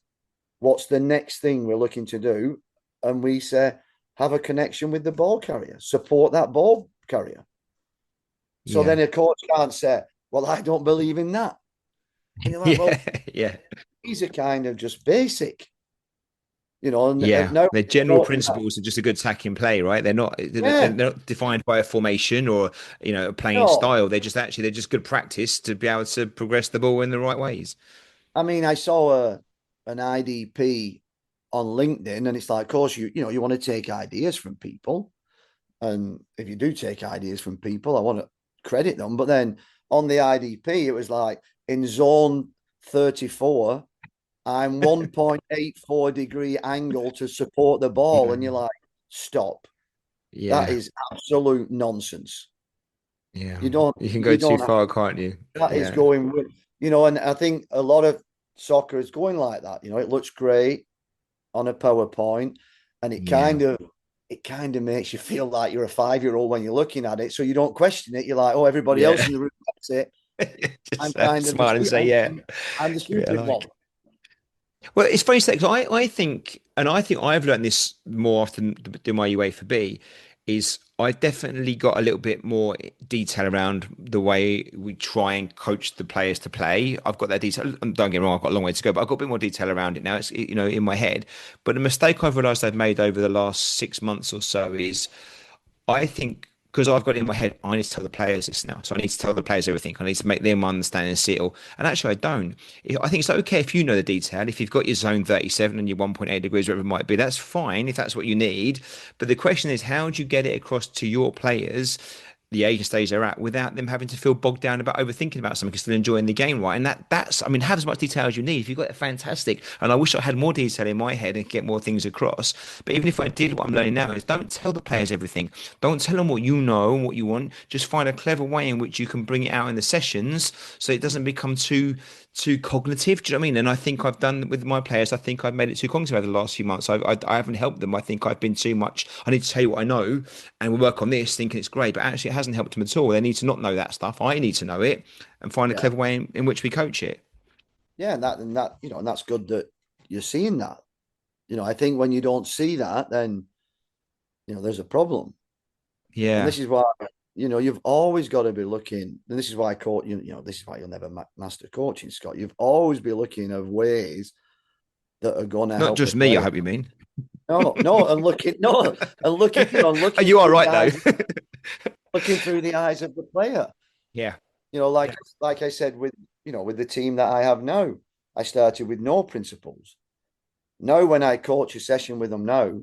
What's the next thing we're looking to do? And we say, have a connection with the ball carrier, support that ball carrier. So yeah, then a coach can't say, well, I don't believe in that. And you're like, well, yeah, yeah. these are kind of just basic, and Yeah, now their general principles are just a good attacking play, right? They're yeah, not defined by a formation or a playing no, style. They're just good practice to be able to progress the ball in the right ways. I mean, I saw an IDP on LinkedIn, and it's like, of course, you want to take ideas from people, and if you do take ideas from people, I want to credit them. But then on the IDP, it was like in zone 34, I'm 1.84-degree angle to support the ball, Yeah, and you're like, stop. That yeah, is absolute nonsense. yeah. You don't You can go you too don't have far, can't you? that is Yeah, going with and I think a lot of soccer is going like that. It looks great on a PowerPoint, and yeah, it kind of makes you feel like you're a 5-year-old when you're looking at it. So you don't question it. You're like, oh, everybody else yeah. in the room gets it. I'm Just kind of smile and say, yeah, I'm the give it a stupid one. like. Well, it's funny because I think, and I think I've learned this more often doing my UA for B, is I definitely got a little bit more detail around the way we try and coach the players to play. I've got that detail. Don't get me wrong, I've got a long way to go, but I've got a bit more detail around it now. It's in my head. But the mistake I've realised I've made over the last 6 months or so is I think because I've got it in my head, I need to tell the players this now. So I need to tell the players everything. I need to make them understand and see it all. And actually, I don't. I think it's okay if you know the detail. If you've got your zone 37 and your 1.8 degrees, whatever it might be, that's fine if that's what you need. But the question is, how do you get it across to your players? The age and stage they're at without them having to feel bogged down about overthinking about something because still enjoying the game, right? And that's I mean, have as much detail as you need. If you've got it, fantastic. And I wish I had more detail in my head and get more things across. But even if I did, what I'm learning now is don't tell the players everything. Don't tell them what you know and what you want. Just find a clever way in which you can bring it out in the sessions so it doesn't become too cognitive. Do you know what I mean? And I think I've done with my players. I think I've made it too cognitive over the last few months. I haven't helped them. I think I've been too much. I need to tell you what I know, and we'll work on this, thinking it's great. But actually, it hasn't helped them at all. They need to not know that stuff. I need to know it and find a Yeah. clever way in which we coach it. Yeah, and that and that's good that you're seeing that. I think when you don't see that, then there's a problem. And Yeah. this is why you've always got to be looking. And this is why this is why you'll never master coaching, Scott. You've always be looking of ways that are going to Not help the just me, I player. hope you mean. No, no, and looking, no, and looking, Oh, looking you are through the right though. eyes, looking through the eyes of the player. Yeah. Like Yeah. like I said with the team that I have now, I started with no principles. Now, when I coach a session with them now,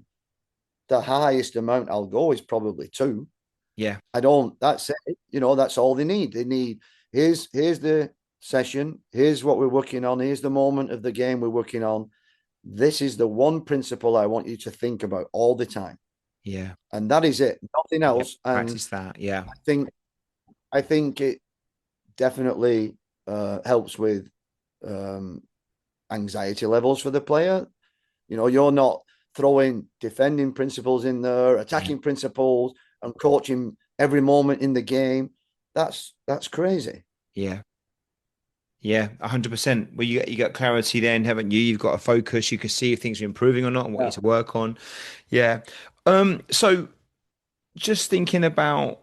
the highest amount I'll go is probably two. Yeah. I don't. That's it. That's all they need. They need here's the session. Here's what we're working on. Here's the moment of the game we're working on. This is the one principle I want you to think about all the time, Yeah. and that is it. Nothing Yeah. else. And Practice that. Yeah. I think I think it definitely helps with um, anxiety levels for the player. You're not throwing defending principles in there, Yeah. attacking principles, and coaching every moment in the game. That's crazy. Yeah. Yeah, 100%. Well, you got clarity then, haven't you? You've got a focus. You can see if things are improving or not and what you Yeah. need to work on. Yeah. So just thinking about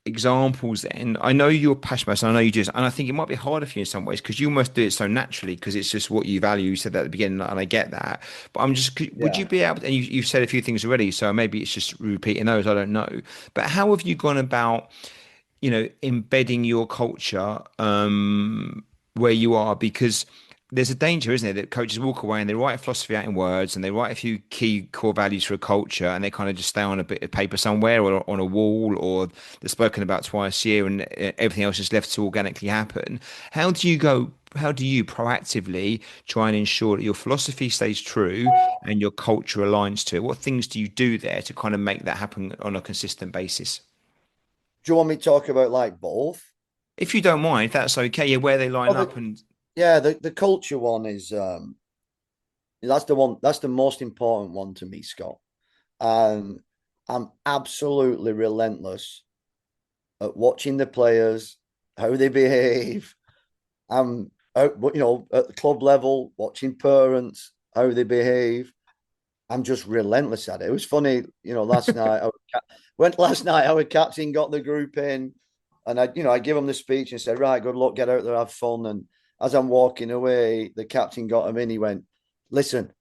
examples then, I know you're passionate about this, and I know you just, and I think it might be harder for you in some ways because you almost do it so naturally because it's just what you value. You said that at the beginning, and I get that. But I'm just, would you Yeah. be able to, and you've said a few things already, so maybe it's just repeating those, I don't know. But how have you gone about embedding your culture where you are? Because there's a danger, isn't there, that coaches walk away and they write a philosophy out in words and they write a few key core values for a culture and they kind of just stay on a bit of paper somewhere or on a wall or they're spoken about twice a year and everything else is left to organically happen. How do you proactively try and ensure that your philosophy stays true and your culture aligns to it? What things do you do there to kind of make that happen on a consistent basis? Do you want me to talk about like both? If you don't mind, if that's okay, yeah, where they line Well, up and yeah, the culture one is that's the one that's the most important one to me, Scott. And I'm absolutely relentless at watching the players, how they behave. I'm out, at the club level, watching parents, how they behave. I'm just relentless at it. It was funny, last night. Went last night. Our captain got the group in, and I give him the speech and said, "Right, good luck, get out there, have fun." And as I'm walking away, the captain got him in. He went, "Listen,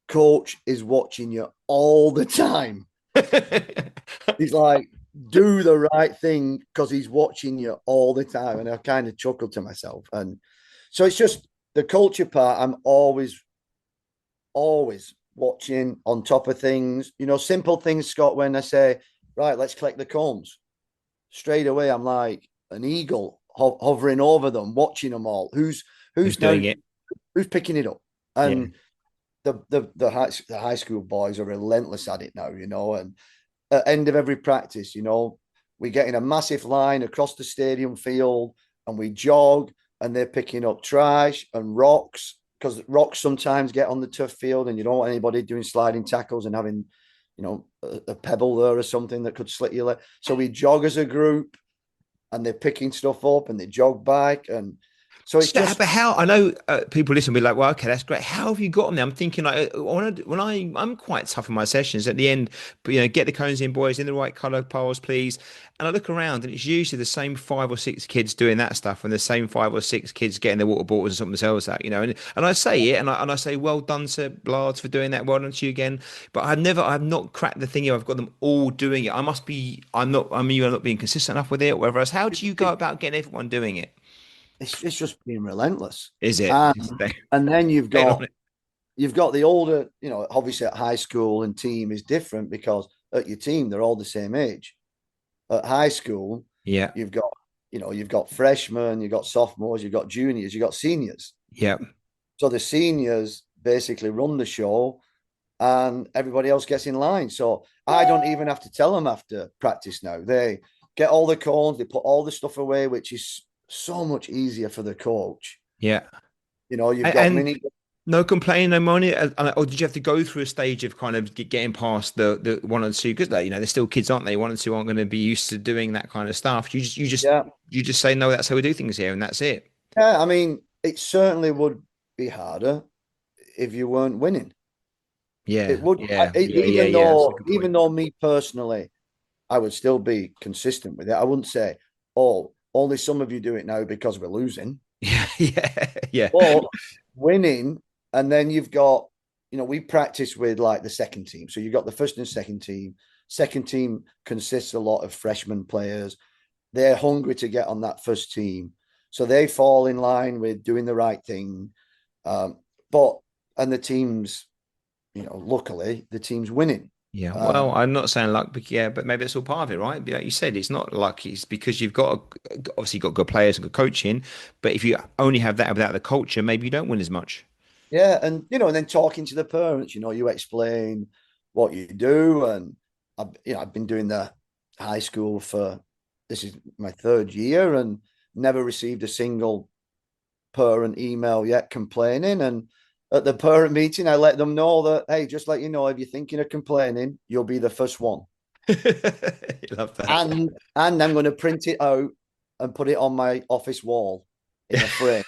coach is watching you all the time." He's like, "Do the right thing because he's watching you all the time." And I kind of chuckled to myself. And so it's just the culture part. I'm always watching on top of things. Simple things, Scott. When I say, right, let's collect the combs, straight away I'm like an eagle hovering over them, watching them all. who's Who's now doing it? who's picking it up? Yeah. And the high school boys are relentless at it now, and at end of every practice, we get in a massive line across the stadium field and we jog and they're picking up trash and rocks because rocks sometimes get on the tough field and you don't want anybody doing sliding tackles and having, a pebble there or something that could slit your leg. So we jog as a group and they're picking stuff up and they jog back. And so it's So, just, but how I know people listen and be like, well, okay, that's great. How have you got them there? I'm thinking like I'm quite tough in my sessions at the end, but get the cones in, boys, in the right color piles, please. And I look around and it's usually the same five or six kids doing that stuff and the same five or six kids getting their water bottles and something themselves out, and I say it and I say, well done, Sir Blards, for doing that. Well done to you again. But I've not cracked the thing here. I've got them all doing it. I'm not being consistent enough with it or whatever else. How do you go about getting everyone doing it? it's just being relentless. Is it? And, Stay and then on it. you've got the older, obviously at high school and team is different because at your team, they're all the same age. At high school, Yeah. you've got, you've got freshmen, you've got sophomores, you've got juniors, you've got seniors. Yeah. So the seniors basically run the show and everybody else gets in line. So I don't even have to tell them after practice now. They get all the cones, they put all the stuff away, which is so much easier for the coach. Yeah. You've got And mini. no complaining, no money. Or did you have to go through a stage of kind of getting past the one and two? Because they're still kids, aren't they? One and two aren't going to be used to doing that kind of stuff. You just Yeah. you just say no. That's how we do things here, and that's it. Yeah. I mean, it certainly would be harder if you weren't winning. It Yeah, would, yeah, yeah, yeah, even yeah. That's a though, good point. even though me personally, I would still be consistent with it. I wouldn't say, oh, only some of you do it now because we're losing. Yeah, yeah, yeah, But winning, and then you've got, we practice with like the second team. So you've got the first and second team. Second team consists a lot of freshman players. They're hungry to get on that first team. So they fall in line with doing the right thing. Um, but, and the team's, luckily, the team's winning. yeah. Um, Well, I'm not saying luck, but yeah, but maybe it's all part of it, right? Like you said, it's not luck. It's because you've got obviously got good players and good coaching, but if you only have that without the culture, maybe you don't win as much. Yeah, and and then talking to the parents, you explain what you do, and I've been doing the high school for this is my third year, and never received a single parent email yet complaining. And at the parent meeting, I let them know that, hey, just let you know, if you're thinking of complaining, you'll be the first one, You love that. and I'm going to print it out and put it on my office wall in a frame.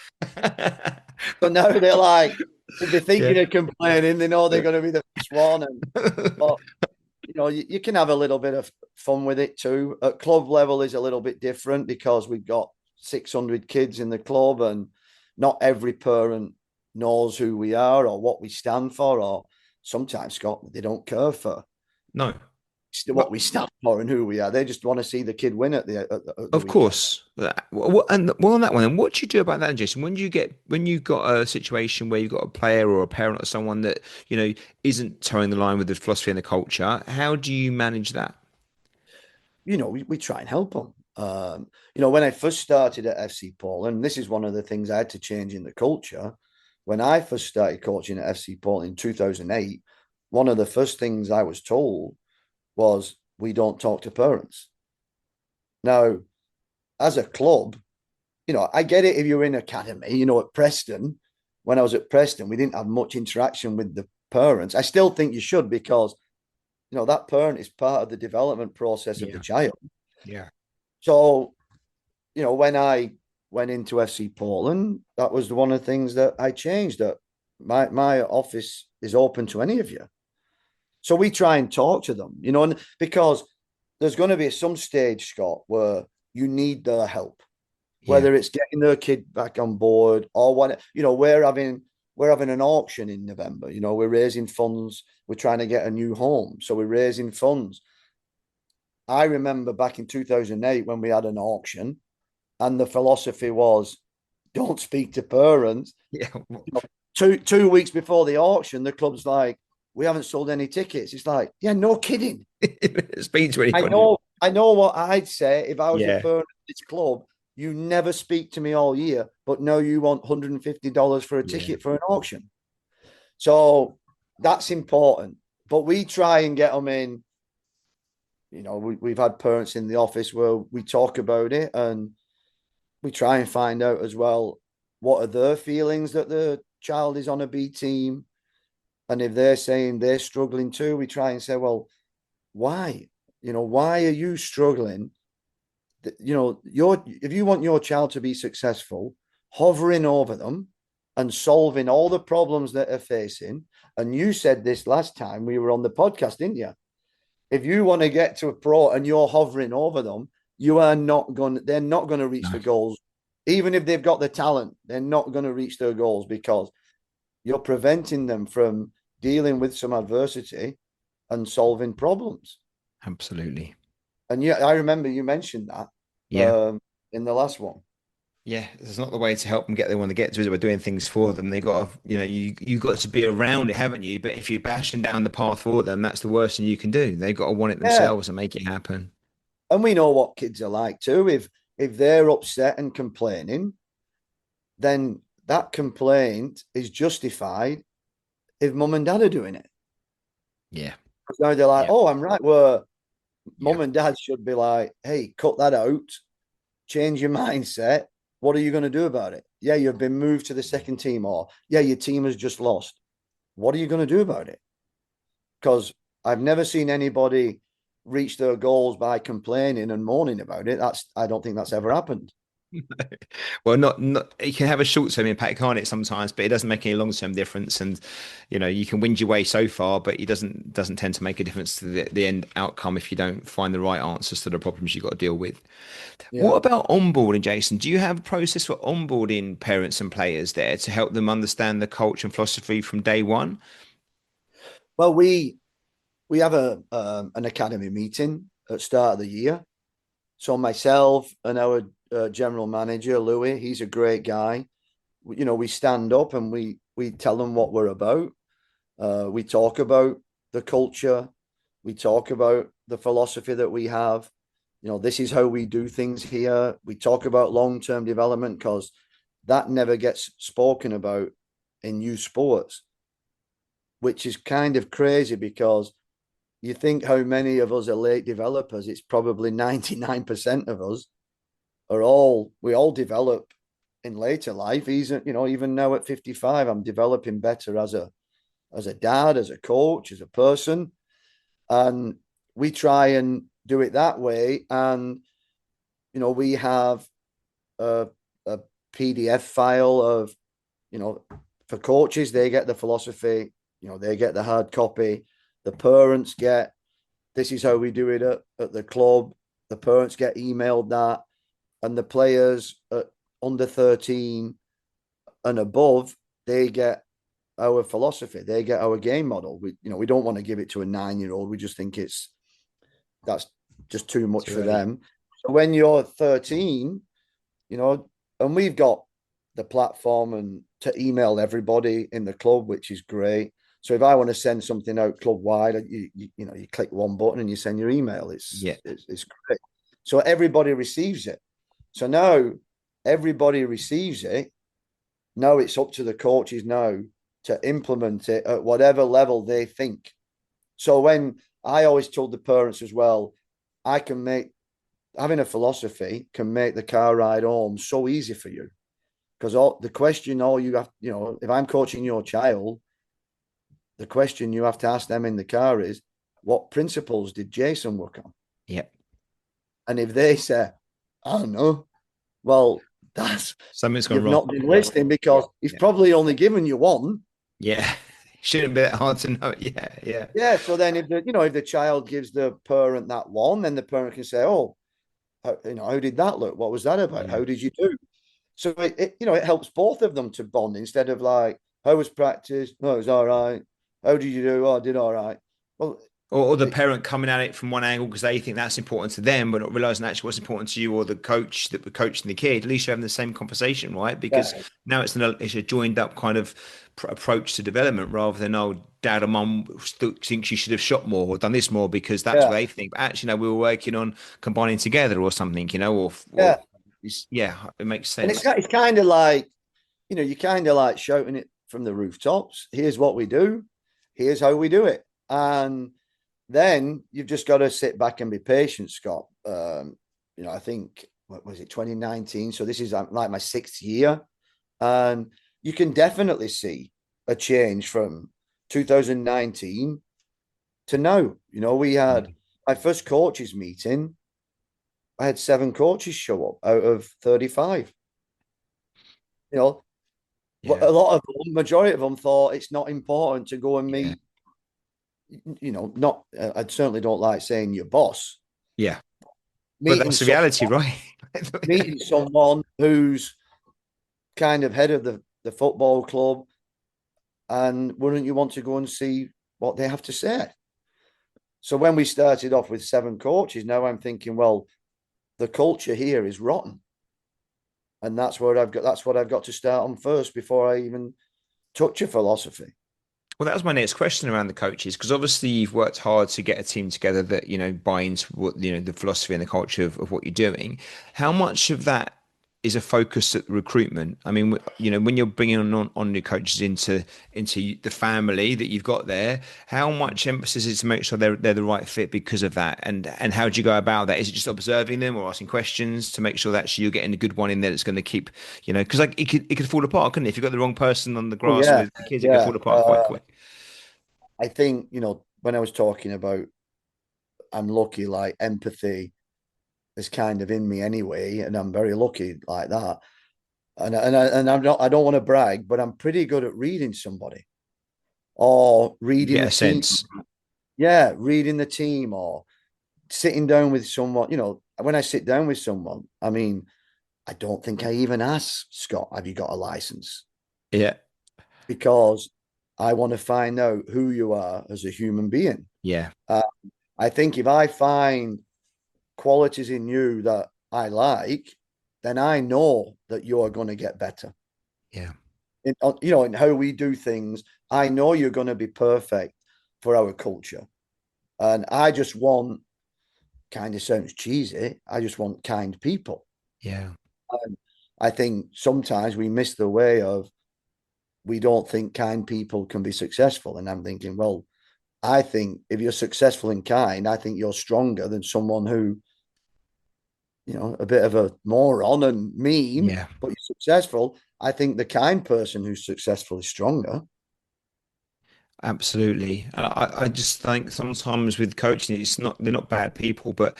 So now they're like, if they're thinking Yeah. of complaining, they know they're going to be the first one. And but you can have a little bit of fun with it too. At club level is a little bit different because we've got 600 kids in the club, and not every parent knows who we are or what we stand for, or sometimes, Scott, they don't care for No. what we stand for and who we are. They just want to see the kid win at the Of weekend. course. And well, on that one, then what do you do about that, Jason? When you got a situation where you've got a player or a parent or someone that, isn't towing the line with the philosophy and the culture, how do you manage that? We try and help them. When I first started at FC Portland, this is one of the things I had to change in the culture. When I first started coaching at FC Portland in 2008, one of the first things I was told was, we don't talk to parents. Now, as a club, I get it if you're in academy, at Preston. When I was at Preston, we didn't have much interaction with the parents. I still think you should, because, that parent is part of the development process of the Yeah. child. Yeah. So, when I went into FC Portland, that was one of the things that I changed. That my office is open to any of you. So we try and talk to them, and because there's going to be some stage, Scott, where you need their help, Yeah. whether it's getting their kid back on board or what. We're having an auction in November. We're raising funds. We're trying to get a new home, so we're raising funds. I remember back in 2008 when we had an auction, and the philosophy was, don't speak to parents. Yeah. Two weeks before the auction, the club's like, we haven't sold any tickets. It's like, yeah, no kidding. Speak to I anybody. know, I know what I'd say if I was a Yeah. parent of this club. You never speak to me all year, but now you want $150 for a Yeah. ticket for an auction. So that's important. But we try and get them in. We've had parents in the office where we talk about it, and we try and find out as well, what are their feelings that the child is on a B team. And if they're saying they're struggling too, we try and say, well, why? Why are you struggling? If you want your child to be successful, hovering over them and solving all the problems that they're facing. And you said this last time we were on the podcast, didn't you? If you want to get to a pro and you're hovering over them, they're not going to reach No. the goals. Even if they've got the talent, they're not going to reach their goals, because you're preventing them from dealing with some adversity and solving problems. Absolutely. And yeah, I remember you mentioned that Yeah. in the last one. Yeah, it's not the way to help them get they want to get to, is it? We're doing things for them. They got to, you got to be around it, haven't you? But if you're bashing down the path for them, that's the worst thing you can do. They've got to want it Yeah. themselves and make it happen. And we know what kids are like too. If they're upset and complaining, then that complaint is justified if mum and dad are doing it. Yeah. Now they're like, Yeah. oh, I'm right. Where Yeah. mum and dad should be like, hey, cut that out, change your mindset. What are you going to do about it? Yeah, you've been moved to the second team, or yeah, your team has just lost. What are you going to do about it? Because I've never seen anybody reach their goals by complaining and moaning about it. I don't think that's ever happened. Well, not it can have a short-term impact, can't it, sometimes, but it doesn't make any long-term difference. And you can win your way so far, but it doesn't tend to make a difference to the end outcome if you don't find the right answers to the problems you've got to deal with. What Yeah. about onboarding, Jason? Do you have a process for onboarding parents and players there to help them understand the culture and philosophy from day one? Well, we have a an academy meeting at the start of the year. So myself and our general manager Louis, he's a great guy. We stand up and we tell them what we're about. We talk about the culture. We talk about the philosophy that we have. This is how we do things here. We talk about long-term development because that never gets spoken about in youth sports, which is kind of crazy because you think how many of us are late developers. It's probably 99% of us we all develop in later life. Even now at 55, I'm developing better as a dad, as a coach, as a person. And we try and do it that way. And, we have a PDF file of, you know, for coaches, they get the philosophy, they get the hard copy. The parents get, this is how we do it at the club. The parents get emailed that. And the players at under 13 and above, they get our philosophy. They get our game model. We don't want to give it to a 9-year-old. We just think that's just too much Too for early. them. So when you're 13, and we've got the platform and to email everybody in the club, which is great. So if I want to send something out club wide, you click one button and you send your email. It's Yeah. it's, it's great. So everybody receives it. So now everybody receives it. Now it's up to the coaches now to implement it at whatever level they think. So when I always told the parents as well, I can make having a philosophy can make the car ride home so easy for you. Because all you have, if I'm coaching your child, the question you have to ask them in the car is, what principles did Jason work on? Yeah. And if they say, I don't know, well, that's Something's gone you've wrong. not been Yeah. listening because he's Yeah. probably only given you one. Yeah. Shouldn't be that hard to know. Yeah. Yeah. Yeah. So then if the child gives the parent that one, then the parent can say, oh, how did that look? What was that about? Yeah. How did you do? So it helps both of them to bond instead of like, how was practice? No, it was all right. How did you do? Oh, I did all right. Well, Or the it, parent coming at it from one angle because they think that's important to them, but not realizing actually what's important to you or the coach that we're coaching the kid. At least you're having the same conversation, right? Because yeah, now it's a joined up kind of approach to development rather than, oh, dad or mum still thinks you should have shot more or done this more because that's what yeah, they think. But actually, no, we were working on combining together or something, or yeah. yeah, it makes And it's sense. it's kind of like, you're kind of like shouting it from the rooftops. Here's what we do. Here's how we do it. And then you've just got to sit back and be patient, Scott. I think, what was it, 2019? So this is like my 6th year. And you can definitely see a change from 2019 to now. We had my first coaches meeting. I had 7 coaches show up out of 35. You know, Yeah. a lot of them, majority of them thought it's not important to go and Yeah. meet, not, I certainly don't like saying your boss, Yeah. But meeting that's the someone, reality, right? meeting someone who's kind of head of the football club, and wouldn't you want to go and see what they have to say? So when we started off with 7 coaches, now I'm thinking, well, the culture here is rotten. And that's what I've got to start on first before I even touch a philosophy. Well, that was my next question around the coaches, because obviously you've worked hard to get a team together that, buy into what, the philosophy and the culture of what you're doing. How much of that is a focus at recruitment? I mean, when you're bringing on new coaches into the family that you've got there, how much emphasis is to make sure they're the right fit because of that? And how do you go about that? Is it just observing them or asking questions to make sure that actually you're getting a good one in there that's going to keep, because like it could fall apart, couldn't it? If you've got the wrong person on the Oh grass yeah, with the kids, it could yeah. fall apart quite quick. I think when I was talking about I'm lucky, like empathy, is kind of in me anyway, and I'm very lucky like that. And I'm not, I don't want to brag, but I'm pretty good at reading somebody or You reading get the a team. sense. Yeah, reading the team or sitting down with someone. When I sit down with someone, I mean, I don't think I even ask Scott, have you got a license? Yeah. Because I want to find out who you are as a human being. Yeah. Uh, I think if I find qualities in you that I like, then I know that you are going to get better. Yeah. In how we do things, I know you're going to be perfect for our culture. And I just want, kind of sounds cheesy, I just want kind people. Yeah. And I think sometimes we miss the way of, we don't think kind people can be successful. And I'm thinking, well, I think if you're successful and kind, I think you're stronger than someone who, a bit of a moron and mean, Yeah. but you're successful. I think the kind person who's successful is stronger. Absolutely. I just think sometimes with coaching, they're not bad people, but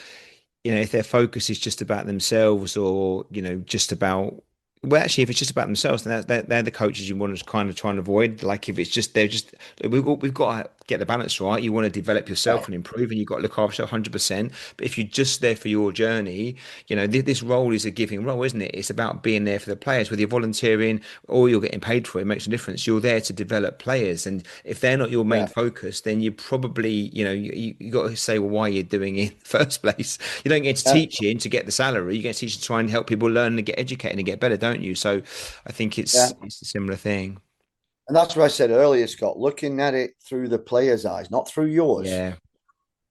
if their focus is just about themselves or, just about, well, actually, if it's just about themselves, then they're the coaches you want to kind of try and avoid. Like if it's just, we've got to get the balance right. You want to develop Yeah. yourself and improve, and you've got to look after yourself 100%. But if you're just there for your journey, this role is a giving role, isn't it? It's about being there for the players, whether you're volunteering or you're getting paid for it, it makes a difference. You're there to develop players. And if they're not your main Yeah. focus, then you probably, you got to say, well, why are you doing it in the first place? You don't get to Yeah. teaching to get the salary. You get to teach to try and help people learn and get educated and get better, don't you? So I think Yeah. it's a similar thing. And that's what I said earlier, Scott, looking at it through the player's eyes, not through yours, Yeah.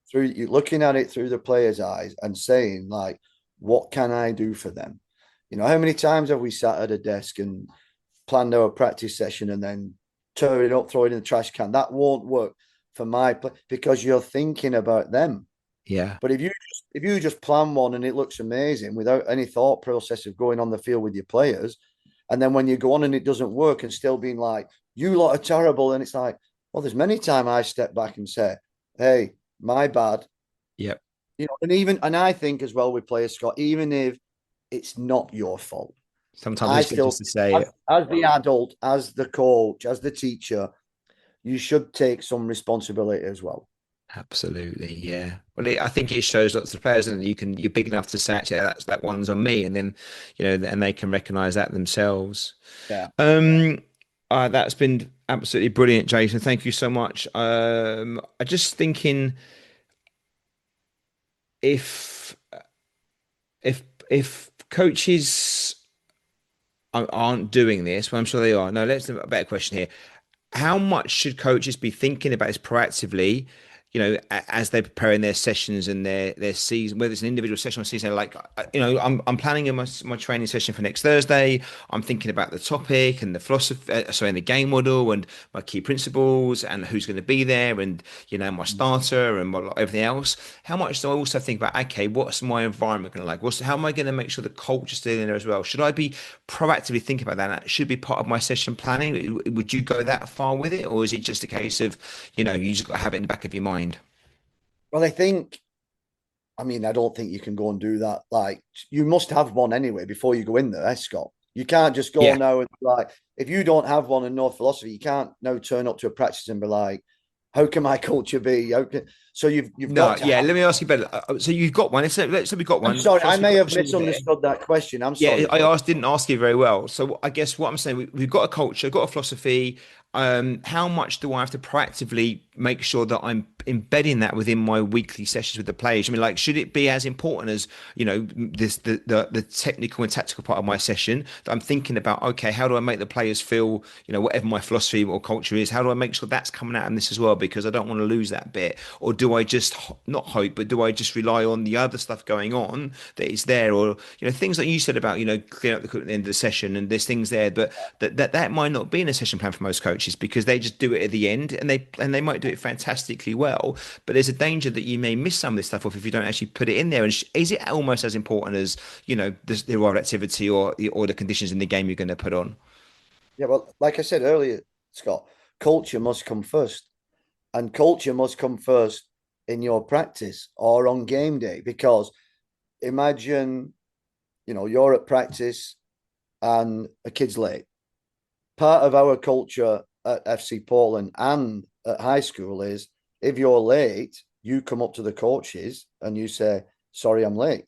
through you looking at it through the player's eyes and saying, like, what can I do for them? How many times have we sat at a desk and planned our practice session and then tear it up, throw it in the trash can? That won't work for my play because you're thinking about them. Yeah. But if you just plan one and it looks amazing without any thought process of going on the field with your players, and then when you go on and it doesn't work and still being like, you lot are terrible, and it's like, well, there's many times I step back and say, hey, my bad. Yep. And I think as well with players, Scott, even if it's not your fault, Sometimes I it's good still just to say as, it. as the adult, as the coach, as the teacher, you should take some responsibility as well. Absolutely, yeah. Well, I think it shows lots of players, and you're big enough to say, actually, that one's on me, and then, and they can recognize that themselves. Yeah. Um, that's been absolutely brilliant, Jason. Thank you so much. I just thinking if if if coaches aren't doing this, well, I'm sure they are. No, let's a better question here. How much should coaches be thinking about this proactively, as they're preparing their sessions and their season, whether it's an individual session or season? Like, I'm planning my training session for next Thursday. I'm thinking about the topic and the philosophy, sorry, and the game model and my key principles and who's going to be there and my starter and everything else. How much do I also think about? Okay, what's my environment going to like? How am I going to make sure the culture's still in there as well? Should I be proactively thinking about that? That should be part of my session planning. Would you go that far with it, or is it just a case of, you just got to have it in the back of your mind? Well, I don't think you can go and do that. Like, you must have one anyway before you go in there, Scott. You can't just go Yeah. now and like, if you don't have one and no philosophy, you can't now turn up to a practice and be like, how can my culture be? So you've No, got to yeah. have. Let me ask you better. So you've got one. Let's say we've got I'm one. sorry, I Philosophy may have culture's all there. misunderstood that question. I'm Yeah, sorry, I bud. didn't ask you very well. So I guess what I'm saying, we've got a culture, got a philosophy. How much do I have to proactively make sure that I'm embedding that within my weekly sessions with the players? I mean, like, should it be as important as, the technical and tactical part of my session that I'm thinking about, okay, how do I make the players feel, whatever my philosophy or culture is, how do I make sure that's coming out in this as well? Because I don't want to lose that bit. Or do I just not hope, but do I just rely on the other stuff going on that is there? Or, things like you said about, clearing up the equipment at the end of the session, and there's things there, but that might not be in a session plan for most coaches because they just do it at the end, and they might do it fantastically well. But there's a danger that you may miss some of this stuff off if you don't actually put it in there. And is it almost as important as, the reward activity or the conditions in the game you're going to put on? Yeah, well, like I said earlier, Scott, culture must come first. And culture must come first in your practice or on game day because imagine, you're at practice and a kid's late. Part of our culture at FC Portland and at high school is if you're late, you come up to the coaches and you say, sorry, I'm late.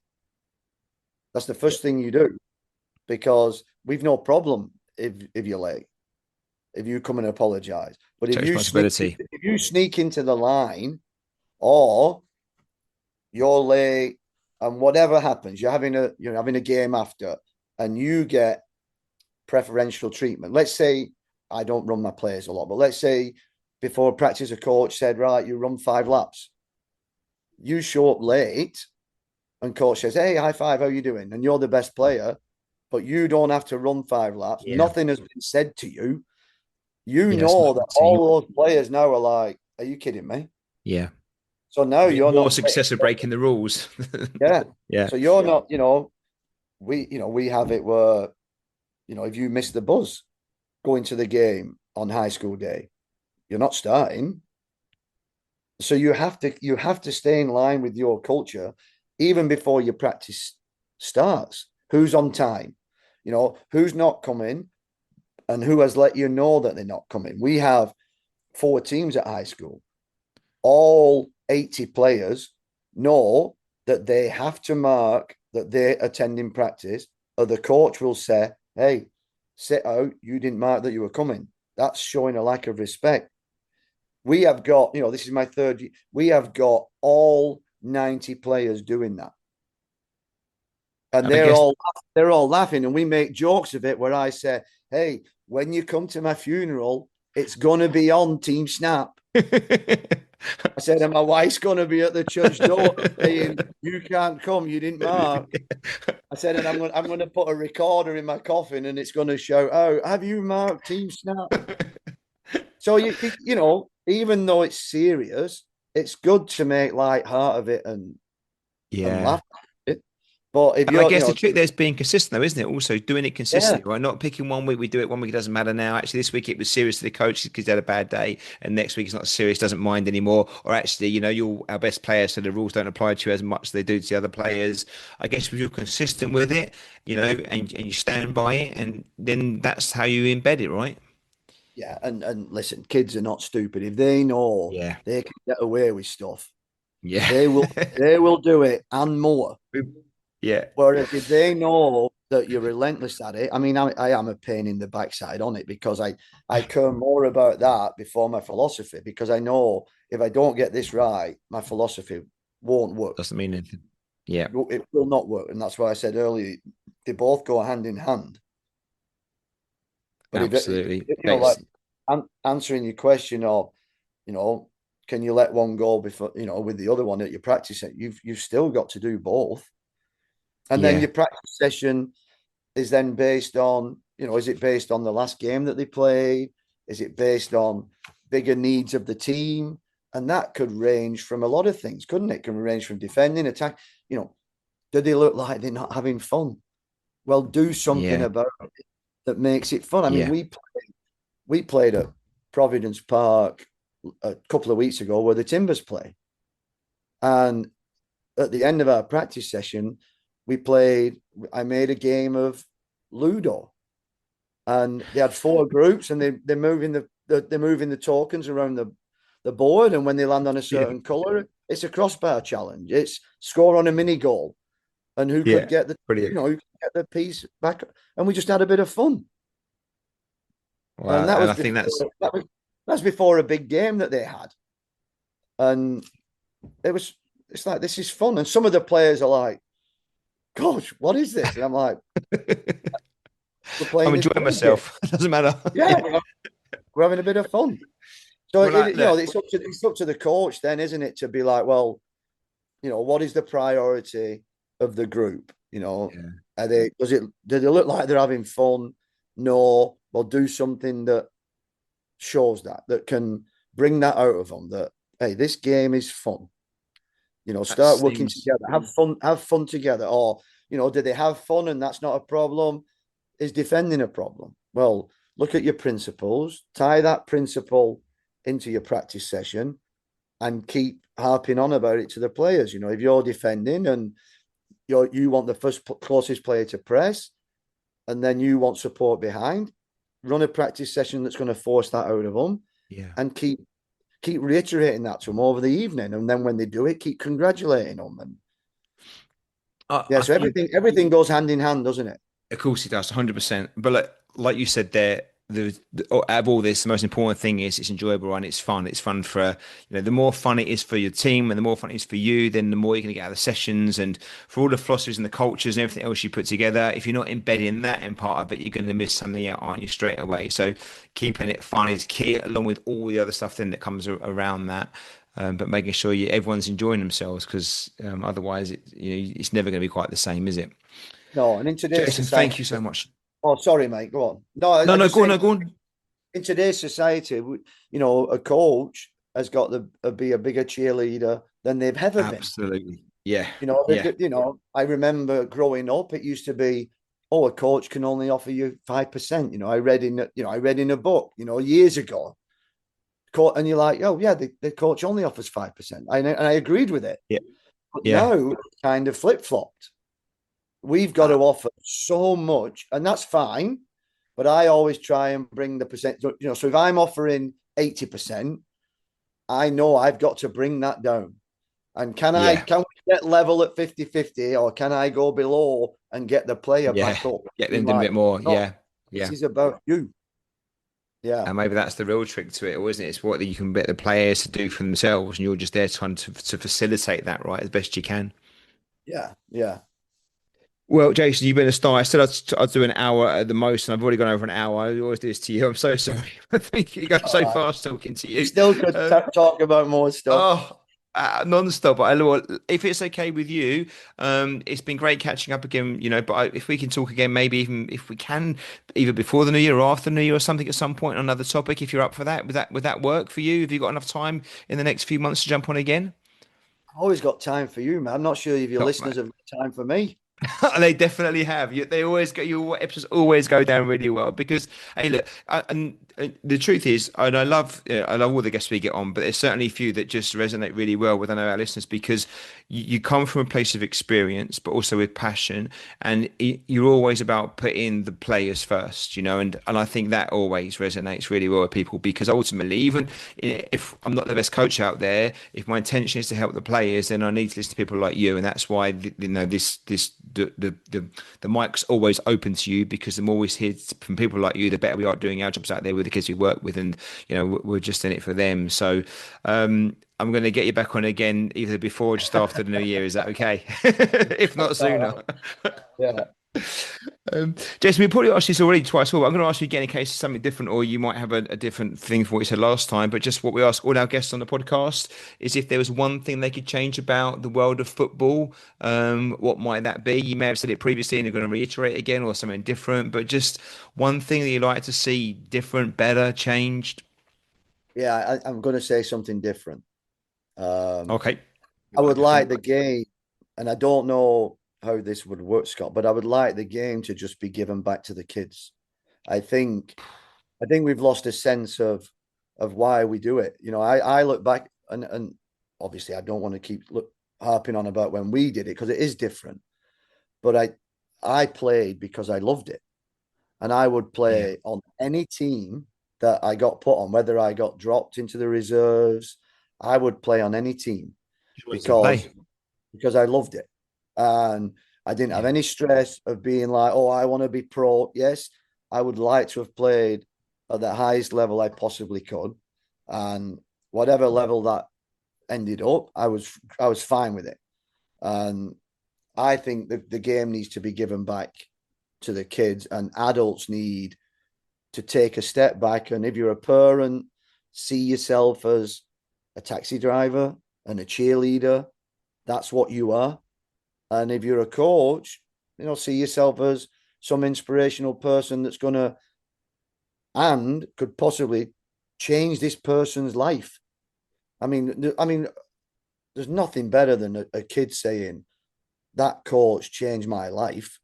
That's the first thing you do, because we've no problem if you're late, if you come and apologize. But Take responsibility. if you sneak into the line, or you're late and whatever happens, you're having a game after and you get preferential treatment. Let's say, I don't run my players a lot, but let's say before practice, a coach said, right, you run 5 laps. You show up late and coach says, hey, high five, how you doing? And you're the best player, but you don't have to run 5 laps. Yeah. Nothing has been said to you. You Yeah, know that all those players now are like, are you kidding me? Yeah. So now you're more not success of breaking the rules. Yeah. Yeah. So you're not, we have it where, if you miss the buzz going to the game on high school day, you're not starting. So you have to stay in line with your culture even before your practice starts. Who's on time? Who's not coming and who has let you know that they're not coming. We have 4 teams at high school. All 80 players know that they have to mark that they're attending practice, or the coach will say, hey, sit out, you didn't mark that you were coming. That's showing a lack of respect. We have got, this is my 3rd year, we have got all 90 players doing that. And they're all laughing, and we make jokes of it where I say, hey, when you come to my funeral, it's going to be on Team Snap. I said, and my wife's going to be at the church door saying, you can't come, you didn't mark. I said, and I'm going to put a recorder in my coffin and it's going to shout out, have you marked Team Snap? So, even though it's serious, it's good to make light heart of it and laugh at it. But if I guess the trick there is being consistent, though, isn't it? Also doing it consistently, right? Not picking one week we do it, one week it doesn't matter now. Actually, this week it was serious to the coaches because they had a bad day, and next week it's not serious, doesn't mind anymore. Or actually, you're our best player, so the rules don't apply to you as much as they do to the other players. I guess if you're consistent with it, and you stand by it, and then that's how you embed it, right? Yeah, and listen, kids are not stupid. If they know Yeah. they can get away with stuff, Yeah. they will do it and more. Yeah. Whereas if they know that you're relentless at it, I mean, I am a pain in the backside on it, because I care more about that before my philosophy, because I know if I don't get this right, my philosophy won't work. Doesn't mean anything. Yeah. It will not work. And that's why I said earlier, they both go hand in hand. But Absolutely. like answering your question of, can you let one go before, with the other one at your practice, you've still got to do both. And then your practice session is then based on, is it based on the last game that they played? Is it based on bigger needs of the team? And that could range from a lot of things, couldn't it? It can range from defending, attack. Do they look like they're not having fun? Well, do something about it that makes it fun. I mean, we played at Providence Park a couple of weeks ago where the Timbers play. And at the end of our practice session, I made a game of Ludo, and they had 4 groups, and they're moving the tokens around the board, and when they land on a certain color, it's a crossbar challenge. It's score on a mini goal, and who could get the piece back, and we just had a bit of fun. Wow. And that was I think that's before a big game that they had, and it's like, this is fun, and some of the players are like, gosh, what is this? And I'm like, I'm enjoying myself. It doesn't matter. Yeah, we're having a bit of fun. So it's up to the coach then, isn't it, to be like, well, what is the priority of the group? Are they do they look like they're having fun? No, well, do something that shows that can bring that out of them. That, hey, this game is fun. Start working together, have fun together. Or, do they have fun and that's not a problem? Is defending a problem? Well, look at your principles, tie that principle into your practice session, and keep harping on about it to the players. If you're defending and you want the closest player to press, and then you want support behind. Run a practice session that's going to force that out of them, Yeah. and keep reiterating that to them over the evening. And then when they do it, keep congratulating them. And yeah, I so think everything goes hand in hand, doesn't it? of course he does, 100%. But like you said there, out of all this, the most important thing is it's enjoyable and it's fun. It's fun for, the more fun it is for your team and the more fun it is for you, then the more you're going to get out of the sessions and for all the philosophies and the cultures and everything else you put together. If you're not embedding that in part of it, you're going to miss something out, aren't you, straight away? So keeping it fun is key, along with all the other stuff then that comes around that. But making sure everyone's enjoying themselves because otherwise, it's never going to be quite the same, is it? No, and in today's Jason, society, thank you so much. oh, sorry, mate, go on. No, No, I no, just go on, saying, no, go on. in today's society, a coach has got to be a bigger cheerleader than they've ever been. Absolutely. Yeah. You Yeah. know, I remember growing up, it used to be, oh, a coach can only offer you 5%. I read in a book, years ago, and you're like, oh yeah, the coach only offers 5%. And I agreed with it. Yeah. But Yeah. now it's kind of flip flopped. We've got to Uh, offer so much, and that's fine. But I always try and bring the percent, so if I'm offering 80%, I know I've got to bring that down. And yeah. can we get level at 50-50, or can I go below and get the player Yeah. back up? Get Being them doing a like, bit more. no, Yeah. this Yeah. is about you. Yeah. And maybe that's the real trick to it, or isn't it? It's what you can get the players to do for themselves, and you're just there trying to facilitate that, right, as best you can. Yeah. Yeah. Well, Jason, you've been a star. I said I'd do an hour at the most, and I've already gone over an hour. I always do this to you. I'm so sorry. I think you go All so right. fast talking to We you. still could Um, talk about more stuff. Oh, non-stop. If it's okay with you, it's been great catching up again, but if we can talk again, maybe even if we can, either before the new year or after the new year or something at some point on another topic, if you're up for that, would that work for you? Have you got enough time in the next few months to jump on again? I've always got time for you, man. I'm not sure if your Top man. listeners have got time for me. They definitely have. They always go. Your episodes always go down really well because, hey, look, and the truth is, and I love all the guests we get on, but there's certainly a few that just resonate really well with I know our listeners because you come from a place of experience, but also with passion, and you're always about putting the players first, and I think that always resonates really well with people because ultimately, even if I'm not the best coach out there, if my intention is to help the players, then I need to listen to people like you, and that's why this the mic's always open to you because the more we hear from people like you, the better we are doing our jobs out there with the kids we work with, and we're just in it for them. So I'm going to get you back on again either before or just after the new year. Is that okay? If not All sooner. right. Yeah. Jason, we probably asked this already twice, but I'm going to ask you again in case it's something different, or you might have a different thing from what you said last time. But just what we ask all our guests on the podcast is if there was one thing they could change about the world of football, what might that be? You may have said it previously and you're going to reiterate again, or something different, but just one thing that you'd like to see different, better, changed. Yeah. I'm going to say something different. Um, Okay. I What would like different? the game, and I don't know how this would work, Scott, but I would like the game to just be given back to the kids. I think I think we've lost a sense of why we do it. I look back and obviously I don't want to keep harping on about when we did it because it is different. But I played because I loved it. And I would Yeah. play on any team that I got put on, whether I got dropped into the reserves, I would play on any team Just wanted to because play. because I loved it. And I didn't have Yeah. any stress of being like, oh, I want to be pro. Yes, I would like to have played at the highest level I possibly could. And whatever level that ended up, I was fine with it. And I think the game needs to be given back to the kids, and adults need to take a step back. And if you're a parent, see yourself as a taxi driver and a cheerleader. That's what you are. And if you're a coach, see yourself as some inspirational person that's going to and could possibly change this person's life. I mean, there's nothing better than a kid saying that coach changed my life.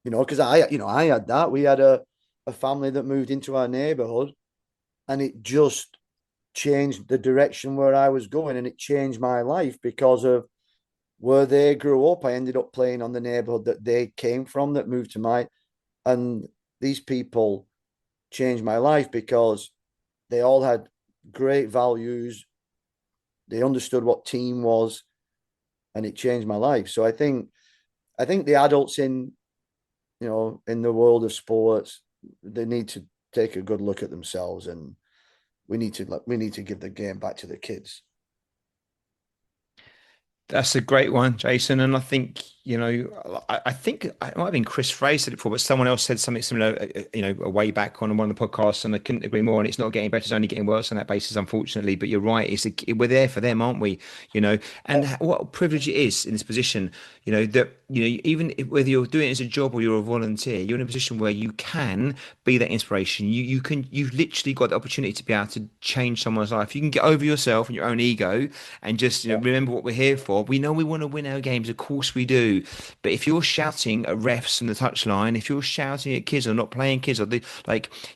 Because I had that. We had a family that moved into our neighborhood, and it just changed the direction where I was going, and it changed my life because of where they grew up. I ended up playing on the neighborhood that they came from, that moved to my, and these people changed my life because they all had great values. They understood what team was, and it changed my life. So I think the adults in the world of sports, they need to take a good look at themselves, and we need to give the game back to the kids. That's a great one, Jason. And I think, I think it might have been Chris Frey said it before, but someone else said something similar, a way back on one of the podcasts, and I couldn't agree more. And it's not getting better; it's only getting worse on that basis, unfortunately. But you're right; we're there for them, aren't we? And what a privilege it is in this position. That even whether you're doing it as a job or you're a volunteer, you're in a position where you can be that inspiration. You've literally got the opportunity to be able to change someone's life. You can get over yourself and your own ego and just Yeah, remember what we're here for. We know we want to win our games, of course we do. But if you're shouting at refs from the touchline, if you're shouting at kids or not playing kids, or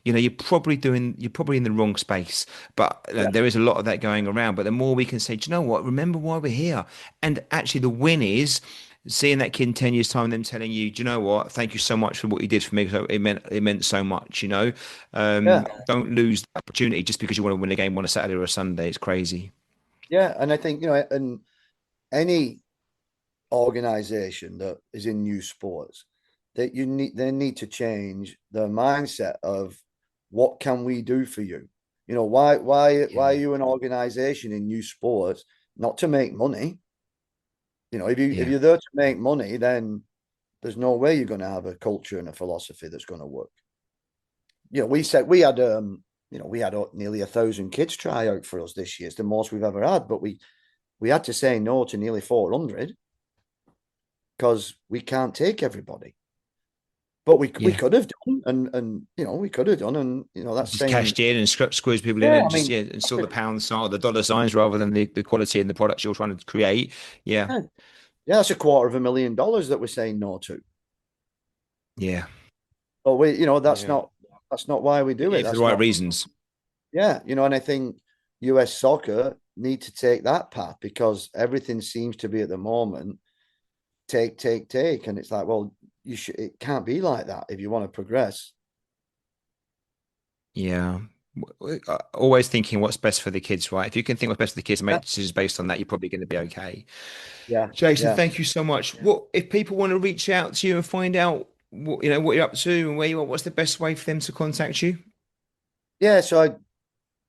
you're probably in the wrong space. But yeah, there is a lot of that going around. But the more we can say, do you know what? Remember why we're here. And actually, the win is seeing that kid in 10 years' time, them telling you, do you know what? Thank you so much for what you did for me. So it meant so much. yeah, Don't lose the opportunity just because you want to win a game on a Saturday or a Sunday. It's crazy. yeah. And I think and any organization that is in new sports, that they need to change their mindset of what can we do for you. Why are Yeah. you an organization in new sports? Not to make money. If Yeah. you're there to make money, then there's no way you're going to have a culture and a philosophy that's going to work. We said we had nearly 1,000 kids try out for us this year. It's the most we've ever had, but we had to say no to nearly 400 because we can't take everybody. But we Yeah. could have done, and we could have done, and that's Just saying, cashed in and squeeze people in yeah, and I just, mean, yeah, and saw the pound sign or the dollar signs rather than the quality and the products you're trying to create. Yeah. yeah, yeah, that's $250,000 that we're saying no to. Yeah. But that's Yeah. not why we But do yeah, it. for the That's right not, reasons. yeah, and I think US soccer need to take that path because everything seems to be at the moment take, take, take, and it's like, well, it can't be like that if you want to progress. Yeah. Always thinking what's best for the kids, right? If you can think what's best for the kids and Yeah, make decisions based on that, you're probably going to be okay. yeah, Jason, yeah, thank you so much. What if people want to reach out to you and find out what you're up to and where you are? What's the best way for them to contact you? yeah. So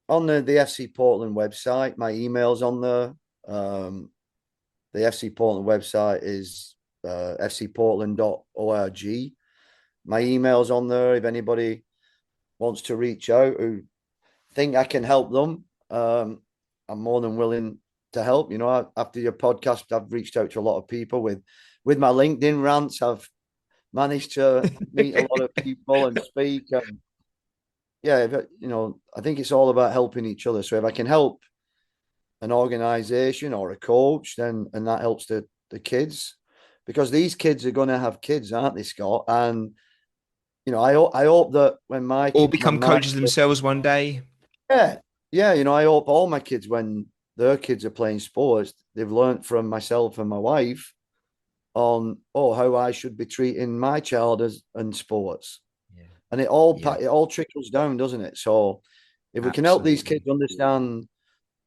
on the FC Portland website, my email's on there. Um, the FC Portland website is fcportland.org. My email's on there. If anybody wants to reach out who think I can help them, I'm more than willing to help. After your podcast, I've reached out to a lot of people with my LinkedIn rants. I've managed to meet a lot of people and speak. And yeah, I think it's all about helping each other. So if I can help an organization or a coach, then and that helps the kids, because these kids are going to have kids, aren't they, Scott? And I hope that Or when become my coaches themselves one day. yeah, yeah, I hope all my kids, when their kids are playing sports, they've learned from myself and my wife on how I should be treating my child as in sports. Yeah. And it all Yeah, it all trickles down, doesn't it? So if we can help these absolutely. kids understand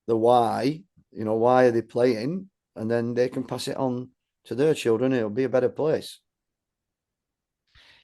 the why, why are they playing, and then they can pass it on to their children, it'll be a better place.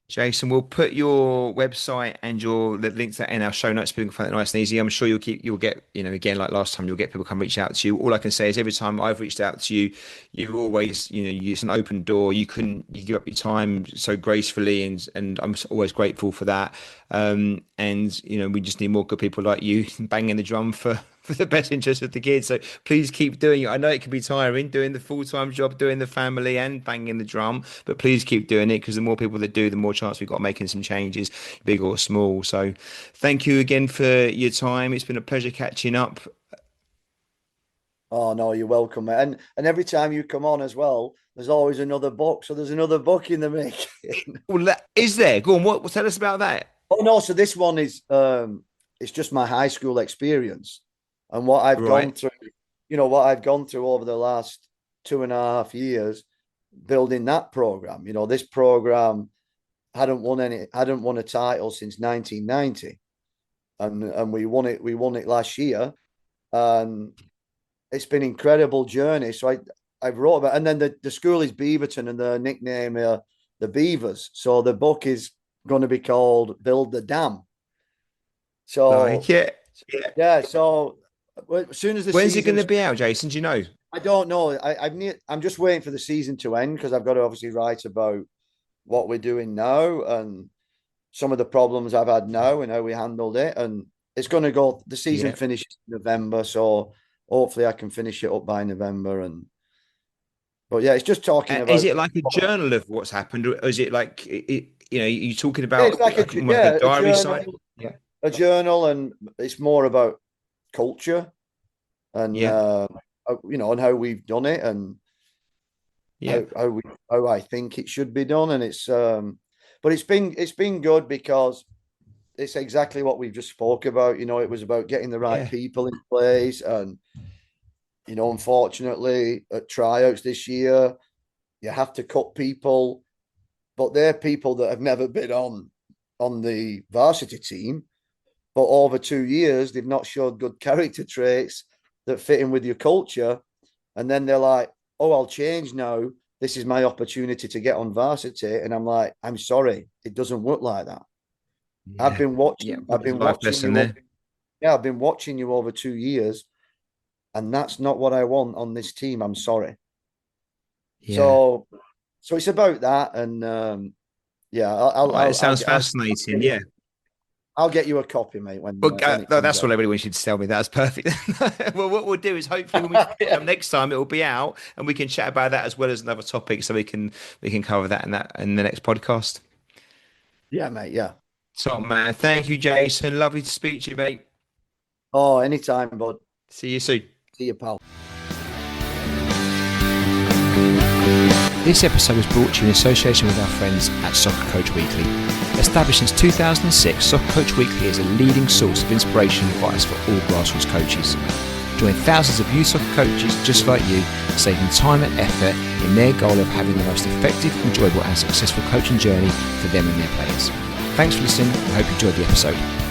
Jason, we'll put your website and your the links that in our show notes. People can find it nice and easy. I'm sure you'll get, again, like last time, you'll get people come reach out to you. All I can say is every time I've reached out to you, you always, it's an open door. You give up your time so gracefully, and I'm always grateful for that. And we just need more good people like you banging the drum for the best interest of the kids. So please keep doing it. I know it can be tiring doing the full-time job, doing the family and banging the drum, but please keep doing it because the more people that do, the more chance we've got making some changes, big or small. So thank you again for your time. It's been a pleasure catching up. Oh no, you're welcome, mate. And every time you come on as well, there's always another book. So there's another book in the making. Well, is there? Go on. Tell us about that? Oh no, so this one is it's just my high school experience and what I've gone Right. through, what I've gone through over the last 2.5 years building that program. You know, this program hadn't won a title since 1990, and we won it last year, and it's been an incredible journey. So I wrote about, and then the school is Beaverton, and the nickname are the Beavers. So the book is going to be called Build the Dam. So yeah. So as soon as the when's it going season, to be out, Jason? Do you know? I don't know. I'm just waiting for the season to end, because I've got to obviously write about what we're doing now and some of the problems I've had now and how we handled it. And it's going to go. The season finishes in November, so hopefully I can finish it up by November. But yeah, it's just talking about. Is it like a journal of what's happened, or is it like you're talking Yeah, about it's like a diary site? Yeah, a journal, and it's more about culture and and how we've done it, and how I think it should be done. And it's but it's been good, because it's exactly what we've just spoke about. You know, it was about getting the right people in place, and unfortunately at tryouts this year you have to cut people, but they're people that have never been on the varsity team, but over 2 years they've not showed good character traits that fit in with your culture, and then they're like, oh, I'll change now, this is my opportunity to get on varsity. And I'm like, I'm sorry, it doesn't work like that. I've been watching you. I've been watching you over 2 years, and that's not what I want on this team. I'm sorry. So it's about that, and it sounds fascinating. I'll get you a copy, mate. That's what everybody wants you to tell me. That's perfect. Well, what we'll do is hopefully when we put it up next time, it will be out, and we can chat about that as well as another topic, so we can cover that in the next podcast. Yeah, mate. Yeah. So, man, thank you, Jason. Lovely to speak to you, mate. Oh, anytime, bud. See you soon. See you, pal. This episode was brought to you in association with our friends at Soccer Coach Weekly. Established since 2006, Soccer Coach Weekly is a leading source of inspiration and advice for all grassroots coaches. Join thousands of youth soccer coaches just like you, saving time and effort in their goal of having the most effective, enjoyable and successful coaching journey for them and their players. Thanks for listening. I hope you enjoyed the episode.